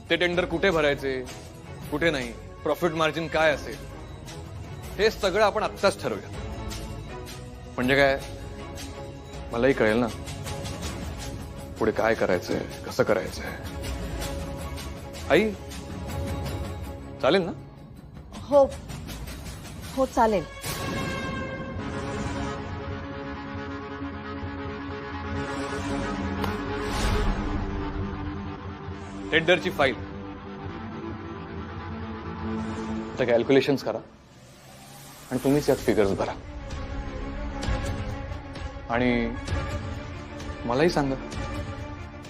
ते टेंडर कुठे भरायचे, कुठे नाही, प्रॉफिट मार्जिन काय असेल, हे सगळं आपण आत्ताच ठरवूया. म्हणजे काय, मलाही कळेल ना पुढे काय करायचंय, कसं करायचंय. आई चालेल ना? हो हो चालेल. टेंडरची फाईल तर कॅल्क्युलेशन्स करा आणि तुम्हीच यात फिगर्स भरा. आणि मलाही सांगा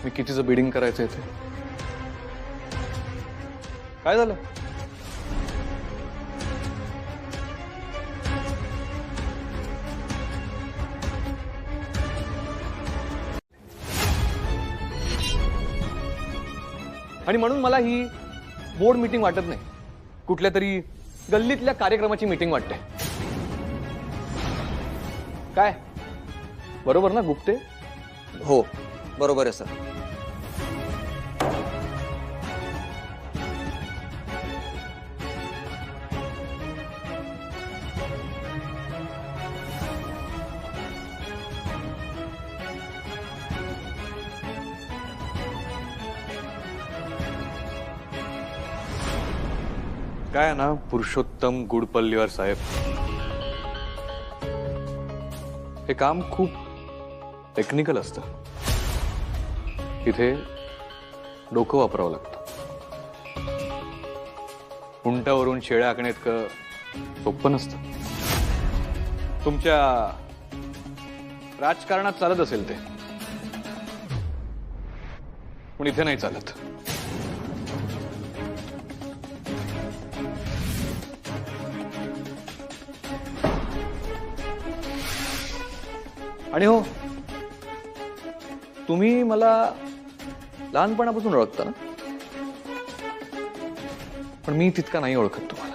मी कितीचं बिडिंग करायचं इथे. काय झालं? आणि म्हणून मला ही बोर्ड मीटिंग वाटत नाही, कुठल्या तरी गल्लीतल्या कार्यक्रमाची मीटिंग वाटते. काय बरोबर ना गुप्ते? हो बरोबर आहे सर. काय ना पुरुषोत्तम गुडपल्लीवार साहेब, हे काम खूप टेक्निकल असतं. इथे डोकं वापरावं लागतं. उंटावरून शेळ्या आखणे इतकं सोपं नसतं. तुमच्या राजकारणात चालत असेल ते, पण इथे नाही चालत. आणि हो, तुम्ही मला लहानपणापासून ओळखता ना, पण मी तितका नाही ओळखत तुम्हाला.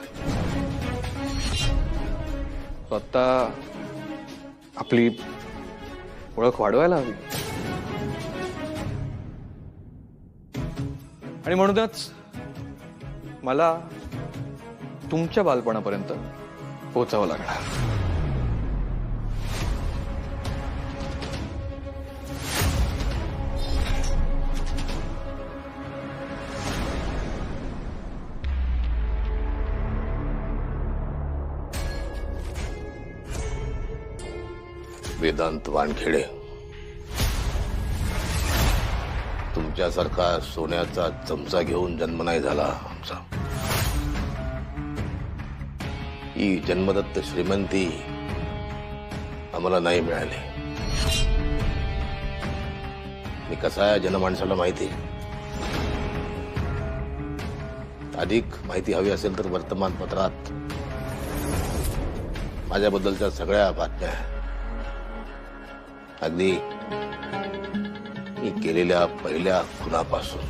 आता आपली ओळख वाढवायला हवी. आणि म्हणूनच मला तुमच्या बालपणापर्यंत पोहोचावं लागणार. वेदांत वानखेडे, तुमच्यासारखा सोन्याचा चमचा घेऊन जन्म नाही झाला आमचा. ही जन्मदत्त श्रीमंती आम्हाला नाही मिळाली. मी कसा आहे जनमानसाला माहिती. अधिक माहिती हवी असेल तर वर्तमानपत्रात माझ्याबद्दलच्या सगळ्या बातम्या, अगदी मी केलेल्या पहिल्या खुनापासून.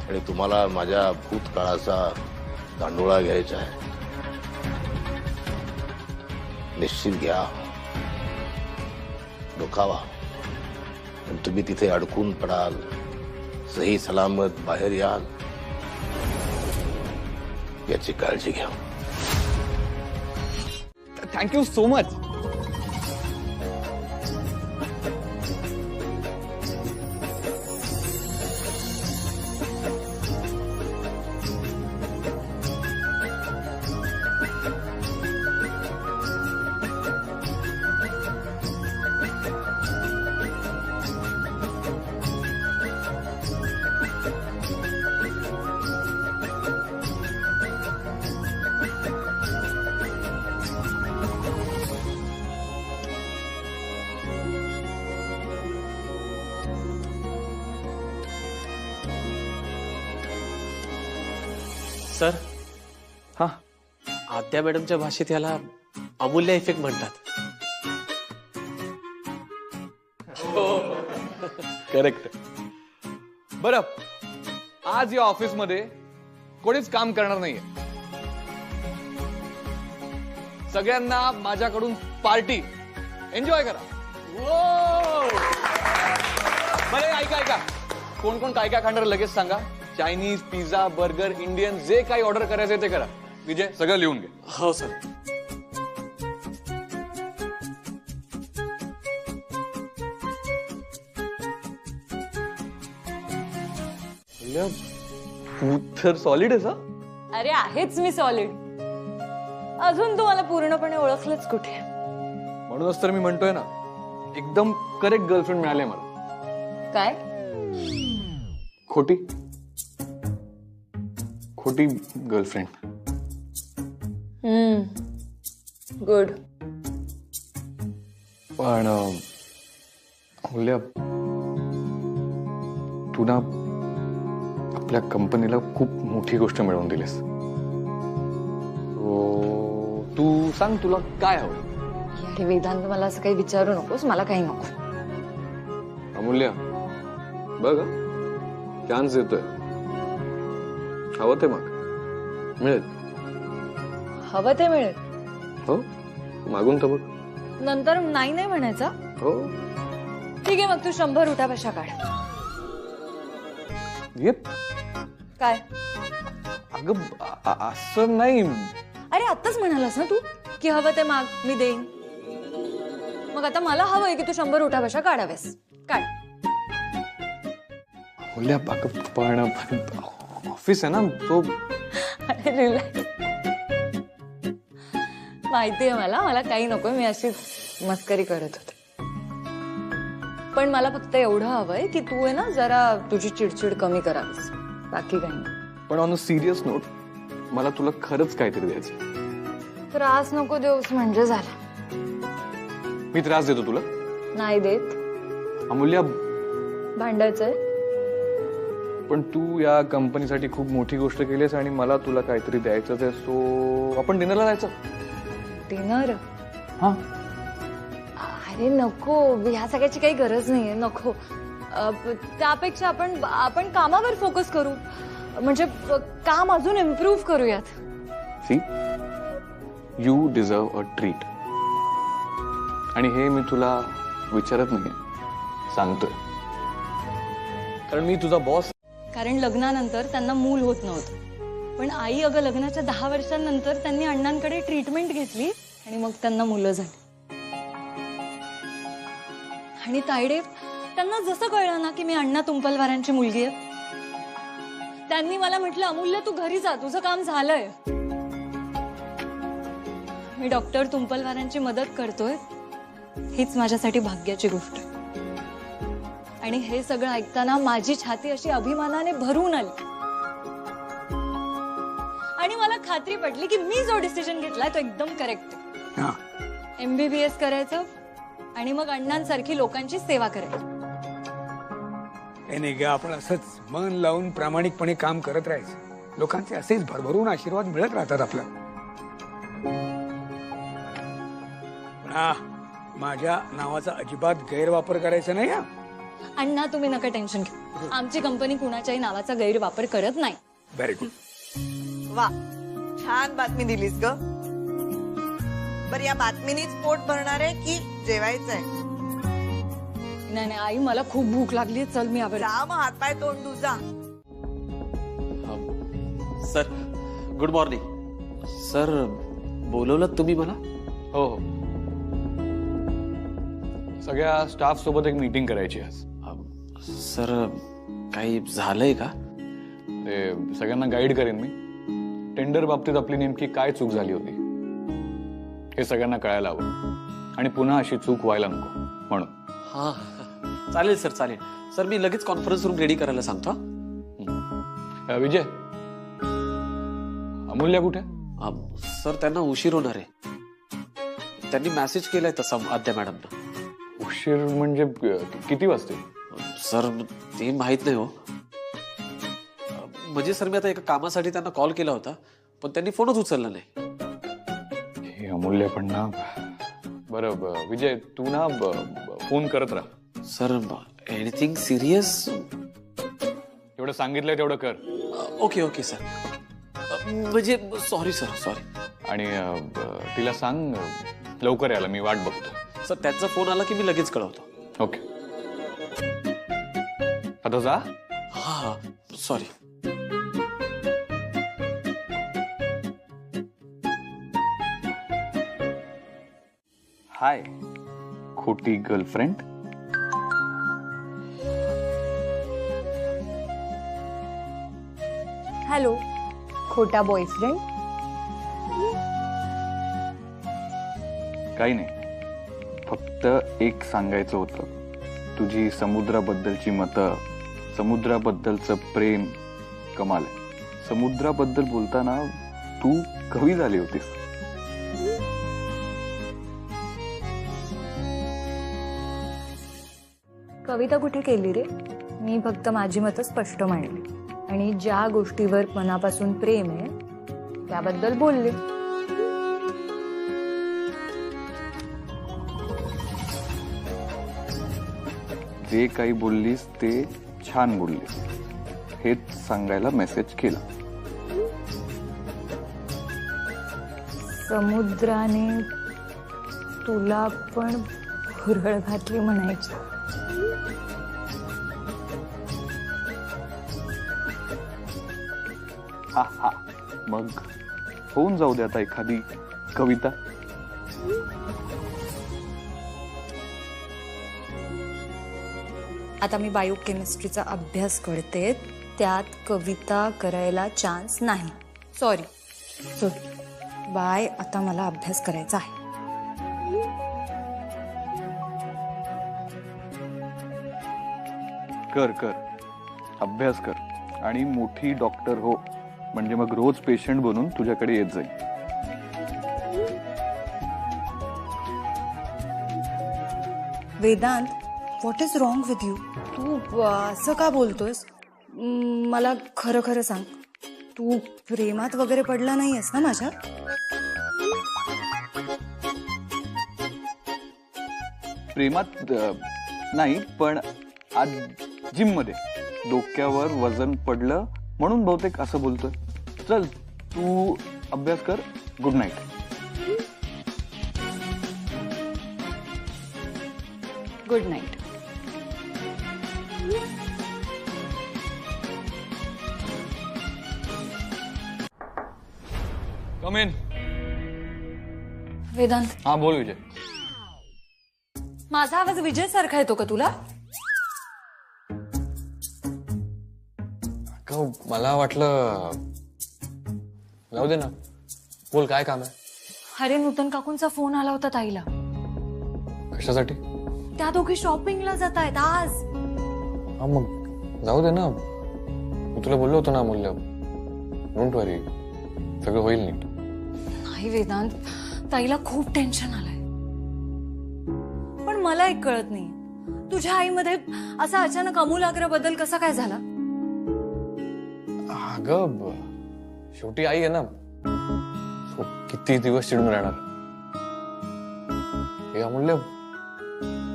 आणि तुम्हाला माझ्या भूतकाळाचा दांडोळा घ्यायचा आहे. निश्चित घ्या, डोकावा. पण तुम्ही तिथे अडकून पडाल, सही सलामत बाहेर याल याची काळजी घ्या. Thank you so much. सर, हा, आद्या मॅडमच्या भाषेत याला अमूल्य इफेक्ट म्हणतात. करेक्ट. बरं, आज या ऑफिसमध्ये कोणीच काम करणार नाहीये. सगळ्यांना माझ्याकडून पार्टी. एन्जॉय करा. बरं, ऐका, कोण कोण काय काय खाणार लगेच सांगा. चायनीज, पिझ्झा, बर्गर, इंडियन, जे काही ऑर्डर करायचं ते करा. विजय, सगळं लिहून घे. हो सर. तू तर सॉलिड आहेस. अरे आहेच मी सॉलिड. अजून तुम्हाला पूर्णपणे ओळखलंच कुठे. म्हणूनच तर मी म्हणतोय ना, एकदम करेक्ट गर्लफ्रेंड मिळाली मला. काय? खोटी गर्लफ्रेंड. गुड. पण अमूल्य, तू ना आपल्या कंपनीला खूप मोठी गोष्ट मिळवून दिलीस. तू सांग, तुला काय हवं? अरे वेदांत, मला असं काही विचारू नकोस. मला काही नको. अमूल्य, बघ, चान्स देतोय. हवं ते मग मिळेल. हवं ते मिळेल. हो, मागून तर बघ. नंतर नाही नाही म्हणायचं. हो, ठीक आहे, मग तू 100 उठाबशा काढ. येत काय? अगं, असं नाही. अरे आत्ताच म्हणालास ना तू की हवं ते माग, मी देईन. मग आता मला हवंय की तू 100 उठाबशा काढावेस. काढ. अमूल्य, पण ऑफिस आहे ना तो. अरे रिलॅक्स. माहितीये मला काही नको, मी अशीच मस्करी करत होते. पण मला फक्त एवढं हवंय की तू आहे ना जरा तुझी चिडचिड कमी करावीस, बाकी काही नाही. पण ऑन अ सिरियस नोट मला तुला खरंच काहीतरी द्यायचं. त्रास नको देऊस म्हणजे झाला. मी त्रास देतो तुला? नाही देत. अमूल्या, भांडायचंय? पण तू या कंपनीसाठी खूप मोठी गोष्ट केलीस आणि मला तुला काहीतरी द्यायचं आहे, सो आपण डिनरला जायचं. डिनर? हा. अरे नको, ह्या सगळ्याची काही गरज नाहीये, नको. त्यापेक्षा आपण कामावर फोकस करू, म्हणजे काम अजून इम्प्रूव्ह करूयात. See, you deserve a treat. आणि हे मी तुला विचारत नाही, सांगतोय, कारण मी तुझा बॉस. कारण लग्नानंतर त्यांना मूल होत नव्हतं, पण आई अगं लग्नाच्या 10 वर्षांनंतर त्यांनी अण्णांकडे ट्रीटमेंट घेतली आणि मग त्यांना मुलं झाली. आणि तायडे, त्यांना जसं कळलं ना की मी अण्णा तुंपलवारांची मुलगी आहे, त्यांनी मला म्हटलं अमूल्य तू घरी जा, तुझं काम झालंय. मी डॉक्टर तुंपलवारांची मदत करतोय, हीच माझ्यासाठी भाग्याची गोष्ट आहे. आणि हे सगळं ऐकताना माझी छाती अशी अभिमानाने भरून आली आणि मला खात्री पटली की मी जो डिसिजन घेतलाय तो एकदम करेक्ट आहे. MBBS करायचं आणि मग अण्णांसारखी लोकांची सेवा करायची. नाही ग, आपण असंच मन लावून प्रामाणिकपणे काम करत राहायचं. लोकांचे असेच भरभरून आशीर्वाद मिळत राहतात आपल्याला. माझ्या नावाचा अजिबात गैरवापर करायचा नाही. हा अण्णा, तुम्ही नका टेन्शन घेऊ, आमची कंपनी कुणाच्याही नावाचा गैरवापर करत नाही. Very good. वा, छान बातमी दिलीस ग. बर, या बातमीनीच पोट भरणार आहे की जेवायचंय? नाही नाही आई, मला खूप भूक लागली, चल मी आवर. जा मग, हातपाय तोंड धु जा. Sir, good morning. सर, बोलवलं तुम्ही मला? हो हो, सगळ्या स्टाफ सोबत एक मीटिंग करायची आज. सर, काही झालंय का? ते सगळ्यांना गाईड करेन मी. टेंडर बाबतीत आपली नेमकी काय चूक झाली होती हे सगळ्यांना कळायला हवं आणि पुन्हा अशी चूक व्हायला नको म्हणून. हा, चालेल सर, चालेल सर. मी लगेच कॉन्फरन्स रूम रेडी करायला सांगतो. विजय, अमूल्या कुठे? सर, त्यांना उशीर होणार आहे. त्यांनी मेसेज केलाय तसा आद्या मॅडमना. उशीर म्हणजे किती वाजते? सर, ते माहित नाही हो. म्हणजे सर, मी आता एका कामासाठी त्यांना कॉल केला होता, पण त्यांनी फोनच उचलला नाही. हे अमूल्य पण ना. बरं विजय, तू ना फोन करत राहा. Sir, anything serious? एवढं सांगितलंय तेवढं कर. Okay okay sir. म्हणजे सॉरी सर, सॉरी. आणि तिला सांग लवकर यायला, मी वाट बघतो. सर, त्यांचा फोन आला की मी लगेच कळवतो. ओके, आता जा. हा, सॉरी. हाय खोटी गर्लफ्रेंड. हॅलो खोटा बॉयफ्रेंड. काही नाही, फक्त एक सांगायचं होतं. तुझी समुद्राबद्दलची मतं, समुद्राबद्दलचं प्रेम कमाल आहे. समुद्राबद्दल बोलताना तू कवी झाली होतीस. कविता कुठे केली रे? मी फक्त माझी मतं स्पष्ट मांडली आणि ज्या गोष्टीवर मनापासून प्रेम आहे त्याबद्दल बोलले. जे काही बोललीस ते छान बोललीस हेच सांगायला मेसेज केला. समुद्राने तुला पण भुरळ घातली म्हणायची. हा हा, मग होऊन जाऊ दे आता एखादी कविता. आता मी बायोकेमिस्ट्रीचा अभ्यास करते, त्यात कविता करायला चान्स नाही. सॉरी बाय, आता मला अभ्यास करायचा आहे. कर कर अभ्यास कर आणि मोठी डॉक्टर हो, म्हणजे मग रोज पेशंट बनून तुझ्याकडे येत जाईल. Vedant, what is wrong with you? तू असं का बोलतोयस? मला खरं खरं सांग, तू प्रेमात वगैरे पडला नाहीयेस ना माझ्या? प्रेमात नाही, पण आज जिम मध्ये डोक्यावर वजन पडलं म्हणून बहुतेक असं बोलतोय. चल तू अभ्यास कर. Good night. Good night. Come in. Vedant, हा बोल विजय. माझा आवाज विजय सारखा येतो का तुला? मला वाटलं जाऊ दे ना. बोल, काय काम आहे? अरे, नूतन काकूंचा फोन आला होता ताईला. कशासाठी? त्या दोघी शॉपिंगला जात आहेत आज. हा मग जाऊ दे ना. मी तुला बोललो होतो ना अमूल्य, डोंट वरी, सगळं होईल नीट. नाही वेदांत, ताईला खूप टेन्शन आलंय. पण मला एक कळत नाही, तुझ्या आईमध्ये असा अचानक आमूलाग्र बदल कसा काय झाला? अगं शेवटी आई आहे ना, किती दिवस चिडून राहणार. हे अमूल्य,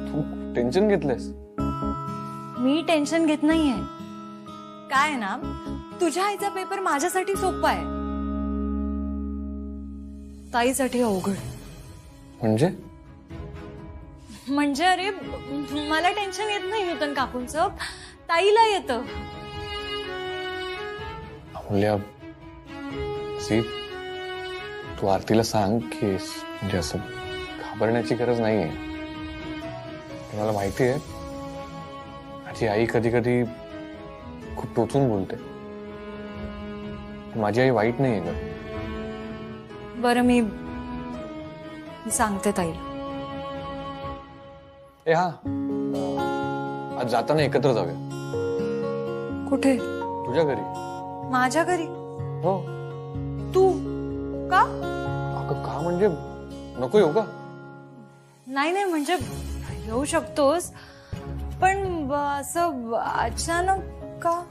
तू टेन्शन घेतलंयस. मी टेन्शन घेत नाहीये. काय ना, तुझ्या आईचा पेपर माझ्यासाठी सोपा आहे, ताईसाठी अवघड. म्हणजे अरे, मला टेन्शन येत नाही नूतन काकूंचं, ताईला येतं. अमूल्य, तू आरतीला सांग की म्हणजे असं घाबरण्याची गरज नाहीये. मला माहिती आहे माझी आई कधी कधी खूप टोचून बोलते. माझी आई वाईट नाहीये ग. बरं, मी सांगते ताईला. ए हा, आज जाताना एकत्र जाऊया. कुठे? तुझ्या घरी. माझ्या घरी? हो. तू का? अगं का म्हणजे, नको येऊ का? नाही नाही, म्हणजे येऊ शकतोस, पण असं अचानक का?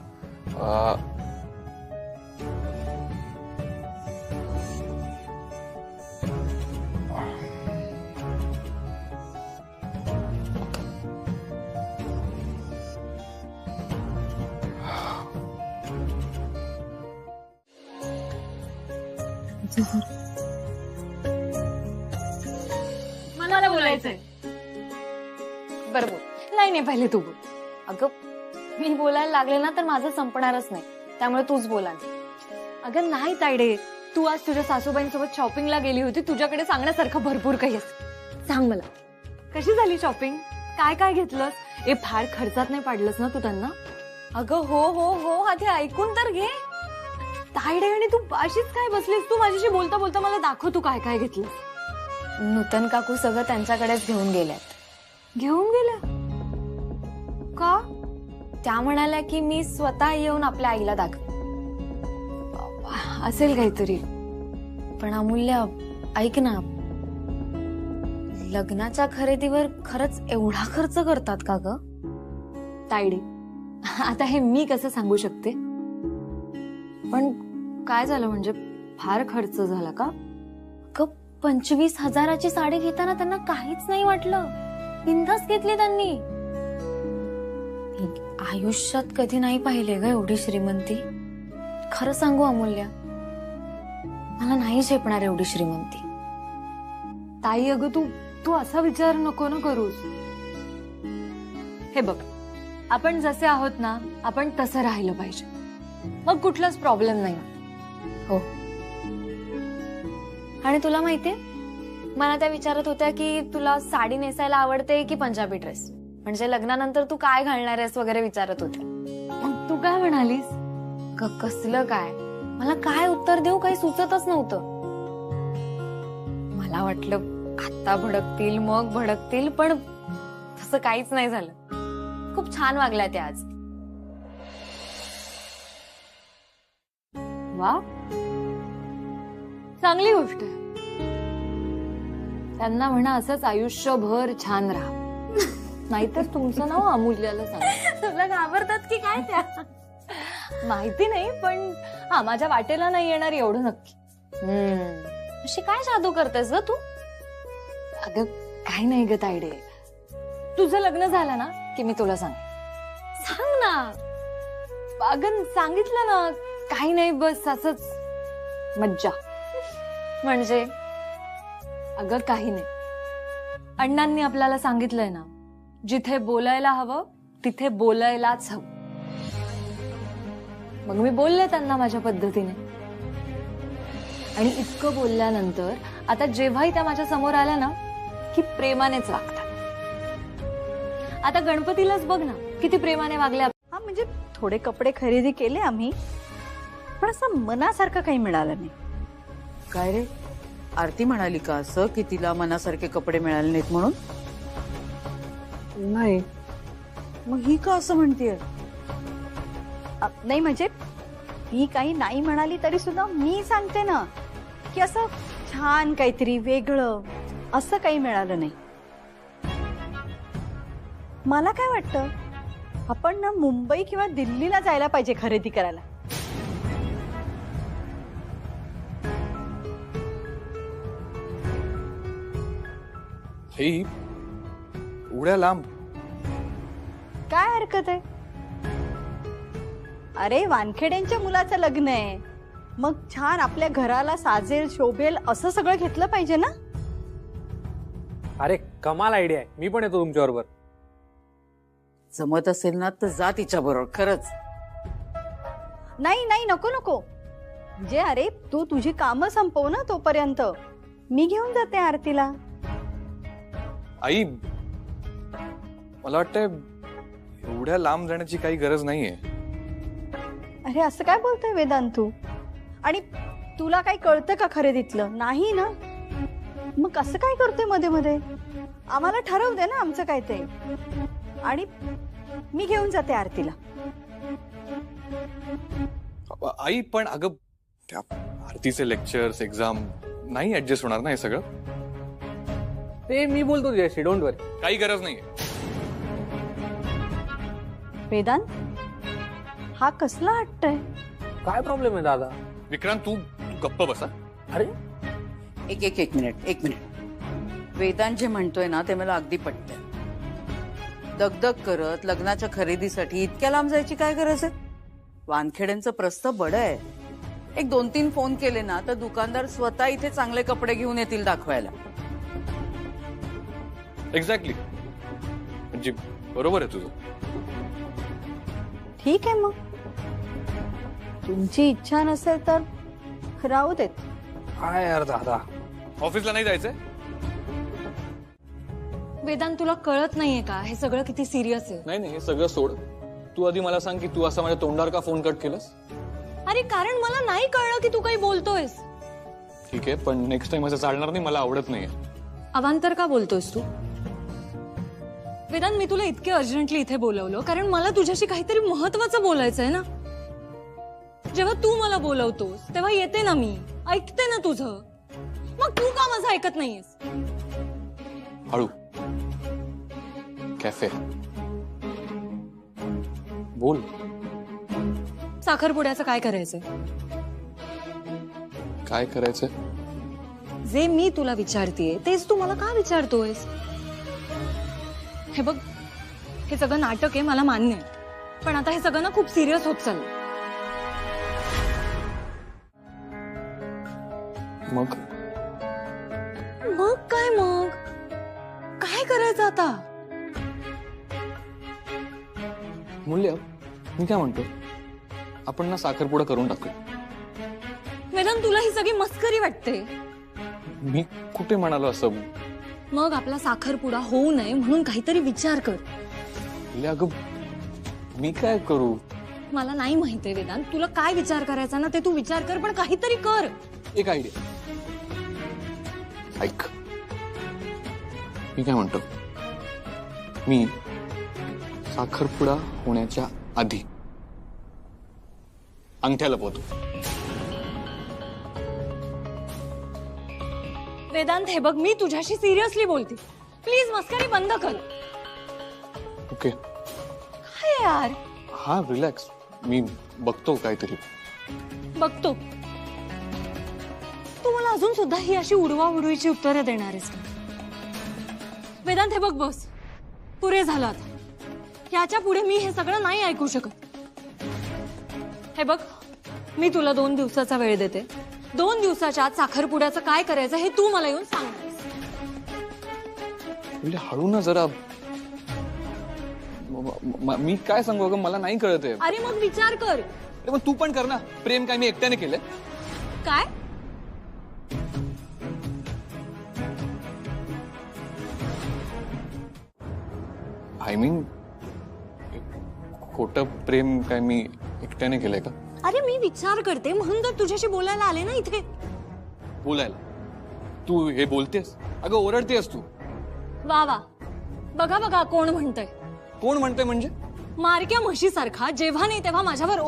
मला बोलायचंय. बरं बोल. नाही नाही, पहिले तू बोल. अगं, मी बोलायला लागले ना तर माझं संपणारच नाही, त्यामुळे तूच बोला. अगं नाही तायडे, तू आज तुझ्या सासूबाईंसोबत शॉपिंगला गेली होती, तुझ्याकडे सांगण्यासारखं भरपूर काही असतं. सांग मला, कशी झाली शॉपिंग? काय काय घेतलंस? ए, फार खर्चात नाही पाडलंस ना तू त्यांना? अगं हो हो हो, आधी ऐकून तर घे. तायडे, आणि तू अशीच काय बसलीस? तू माझ्याशी बोलता बोलता मला दाखव तू काय काय घेतलं. नूतन काकू सगळं त्यांच्याकडेच घेऊन गेल्यात. घेऊन गेल्या का? त्या म्हणाल्या की मी स्वतः येऊन आपल्या आईला दाखव. असेल काहीतरी. पण अमूल्य, ऐक ना, लग्नाच्या खरेदीवर खरंच एवढा खर्च करतात का ग? तायडे, आता हे मी कसं सांगू शकते? पण काय झालं म्हणजे, फार खर्च झाला का? 25,000ची साडी घेताना त्यांना काहीच नाही वाटलं. बिनधास्त घेतली त्यांनी. आयुष्यात कधी नाही पाहिले ग एवढी श्रीमंती. खरं सांगू अमूल्य, मला नाही झेपणार एवढी श्रीमंती. ताई, अगं तू असा विचार नको ना करूस. हे बघ, आपण जसे आहोत ना, आपण तसं राहिलं पाहिजे, मग कुठलाच प्रॉब्लेम नाही. हो. आणि तुला माहितीये, मला त्या विचारत होत्या की तुला साडी नेसायला आवडते की पंजाबी ड्रेस, म्हणजे लग्नानंतर तू काय घालणार आहेस वगैरे विचारत होते. मग तू काय म्हणालीस? कसलं काय? मला काय उत्तर देऊ काही सुचतच नव्हतं. मला वाटलं आता भडकतील मग भडकतील, पण तसं काहीच नाही झालं. खूप छान वागल्या त्या आज. वा, चांगली गोष्ट आहे. त्यांना म्हणा असंच आयुष्यभर छान राहा, नाहीतर तुमचं नाव अमूल्याला सांग. तुला घाबरतात की काय त्या? माहिती नाही, पण हा माझ्या वाटेला नाही येणार एवढं नक्की. अशी काय जादू करतेस ग तू? अगं काय नाही ग तायडे, तुझं लग्न झालं ना की मी तुला सांग ना. अगं सांगितलं ना, काही नाही, बस असंच मज्जा. म्हणजे अगं काही नाही, अण्णांनी आपल्याला सांगितलंय ना, जिथे बोलायला हवं तिथे बोलायलाच हवं. मग मी बोलले त्यांना माझ्या पद्धतीने, आणि इतकं बोलल्यानंतर आता जेव्हाही त्या माझ्या समोर आल्या ना की प्रेमानेच वागतात. आता गणपतीलाच बघ ना किती प्रेमाने वागल्या. हा म्हणजे थोडे कपडे खरेदी केले आम्ही, पण असं मनासारखं काही मिळालं नाही. काय रे, आरती म्हणाली का असं की तिला मनासारखे कपडे मिळाले नाहीत म्हणून? नाही. मग ही का असं म्हणतेय? नाही म्हणजे मी काही नाही म्हणाली तरी सुद्धा मी सांगते ना की असं छान काहीतरी वेगळं असं काही मिळालं नाही. मला काय वाटतं, आपण ना मुंबई किंवा दिल्लीला जायला पाहिजे खरेदी करायला. हे उड्या लांब काय हरकत आहे? अरे वानखेड्यांच्या मुलाचं लग्न आहे, मग छान आपल्या घराला साजेल शोभेल असं सगळं घेतलं पाहिजे ना. अरे कमाल आयडिया आहे, मी पण येतो तुमच्या बरोबर. जमत असेल ना तर जा तिच्या बरोबर. खरंच नाही नाही, नको नको. म्हणजे अरे तू तुझी कामं संपव ना, तोपर्यंत मी घेऊन जाते आरतीला. आई, मला वाटतंय एवढ्या लांब जाण्याची काही गरज नाहीये. अरे असं काय बोलतोय वेदांत तू? आणि तुला काही कळतं का खरेदीतलं? नाही ना, मग असं काय करतोय मध्ये मध्ये? आम्हाला ठरवू दे ना आमचं काय ते, आणि मी घेऊन जाते आरतीला. आई पण अगं त्या आरतीचे लेक्चर्स एक्झाम नाही ऍडजस्ट होणार ना हे सगळं. ते मी बोलतो तुझ्याशी, डोंट वरी. काही गरज नाहीये. वेदांत, हा कसला हट्ट आहे? काय प्रॉब्लेम आहे दादा? विक्रांत तू गप्प बसा. अरे एक मिनिट. वेदांत जे म्हणतोय ना ते मला अगदी पटतंय. दगदग करत लग्नाच्या खरेदीसाठी इतक्या लांब जायची काय गरज आहे? वानखेड्यांचं प्रस्थ बड आहे. एक 2-3 फोन केले ना तर दुकानदार स्वतः इथे चांगले कपडे घेऊन येतील दाखवायला. एक्झॅक्टली, म्हणजे बरोबर आहे तुझं. ठीक आहे, मग तुमची इच्छा नसेल तर राहू देत. काय यार दादा, ऑफिसला नाही जायचंय? वेदांत, तुला कळत नाहीये का हे सगळं किती सिरियस आहे? नाही हे सगळं सोड. तू आधी मला सांग की तू असं माझ्या तोंडावर का फोन कट केलंस? अरे कारण मला नाही कळलं की तू काही बोलतोयस. ठीक आहे, पण नेक्स्ट टाइम असं चालणार नाही, मला आवडत नाहीये. अवांतर का बोलतोयस तू? वेदांत, मी तुला इतके अर्जंटली इथे बोलवलं कारण मला तुझ्याशी काहीतरी महत्वाचं बोलायचं आहे ना. जेव्हा तू मला बोलवतोस तेव्हा येते ना मी, ऐकते ना तुझं. मग तू का माझं ऐकत नाहीयेस? हळू. कॅफे बोल. साखरपुड्याचं काय करायचंय? काय करायचंय? जे मी तुला विचारतेय तेच तू मला का विचारतोयस? हे बघ, हे सगळं नाटक आहे, मला मान्य आहे, पण आता हे सगळं ना खूप सिरियस होत चाललंय. मग काय करायचं आता? मूल्य, मी काय म्हणतो, आपण ना साखरपुडा करून टाकू. वेदांत, तुला ही सगळी मस्करी वाटते? मी कुठे म्हणालो असं? मग आपला साखरपुडा होऊ नये म्हणून काहीतरी विचार कर. अगं मी काय करू? मला नाही माहितीये वेदांत, तुला काय विचार करायचा ना ते तू विचार कर, पण काहीतरी कर. एक आयडिया. ऐक, मी काय म्हणतो, मी साखरपुडा होण्याच्या आधी अंगठ्या लपवतो. वेदांत हे बघ, मी तुझ्याशी सिरियसली बोलते. प्लीज मस्करी बंद कर. ओके काय यार, हा रिलॅक्स, मी बघतो काहीतरी. बघतो. तू मला अजून सुद्धा ही अशी उडवाउडवीची उत्तरं देणार आहेस का? वेदांत हे बघ, बस पुरे झालं आता. याच्या पुढे मी हे सगळं नाही ऐकू शकत. हे बघ, मी तुला 2 दिवसाचा वेळ देते. 2 दिवसाच्या आत साखरपुड्याचं काय करायचं हे तू मला येऊन सांग. म्हणजे हळू ना जरा. मी काय सांगू अगं, मला नाही कळत आहे. अरे मग विचार कर. अरे मग तू पण कर ना. प्रेम काय मी एकट्याने केलंय? काय? आय मीन खोटं प्रेम काय मी एकट्याने केलंय का? अरे मी विचार करते म्हणून तर तुझ्याशी बोलायला आले ना इथे. बोलायला? तू हे बोलतेस? अगं ओरडतेस तू. वा वा, बघा बघा कोण म्हणतंय. कोण म्हणतंय म्हणजे? मारक्या म्हशीसारखा जेव्हा नाही तेव्हा माझ्यावर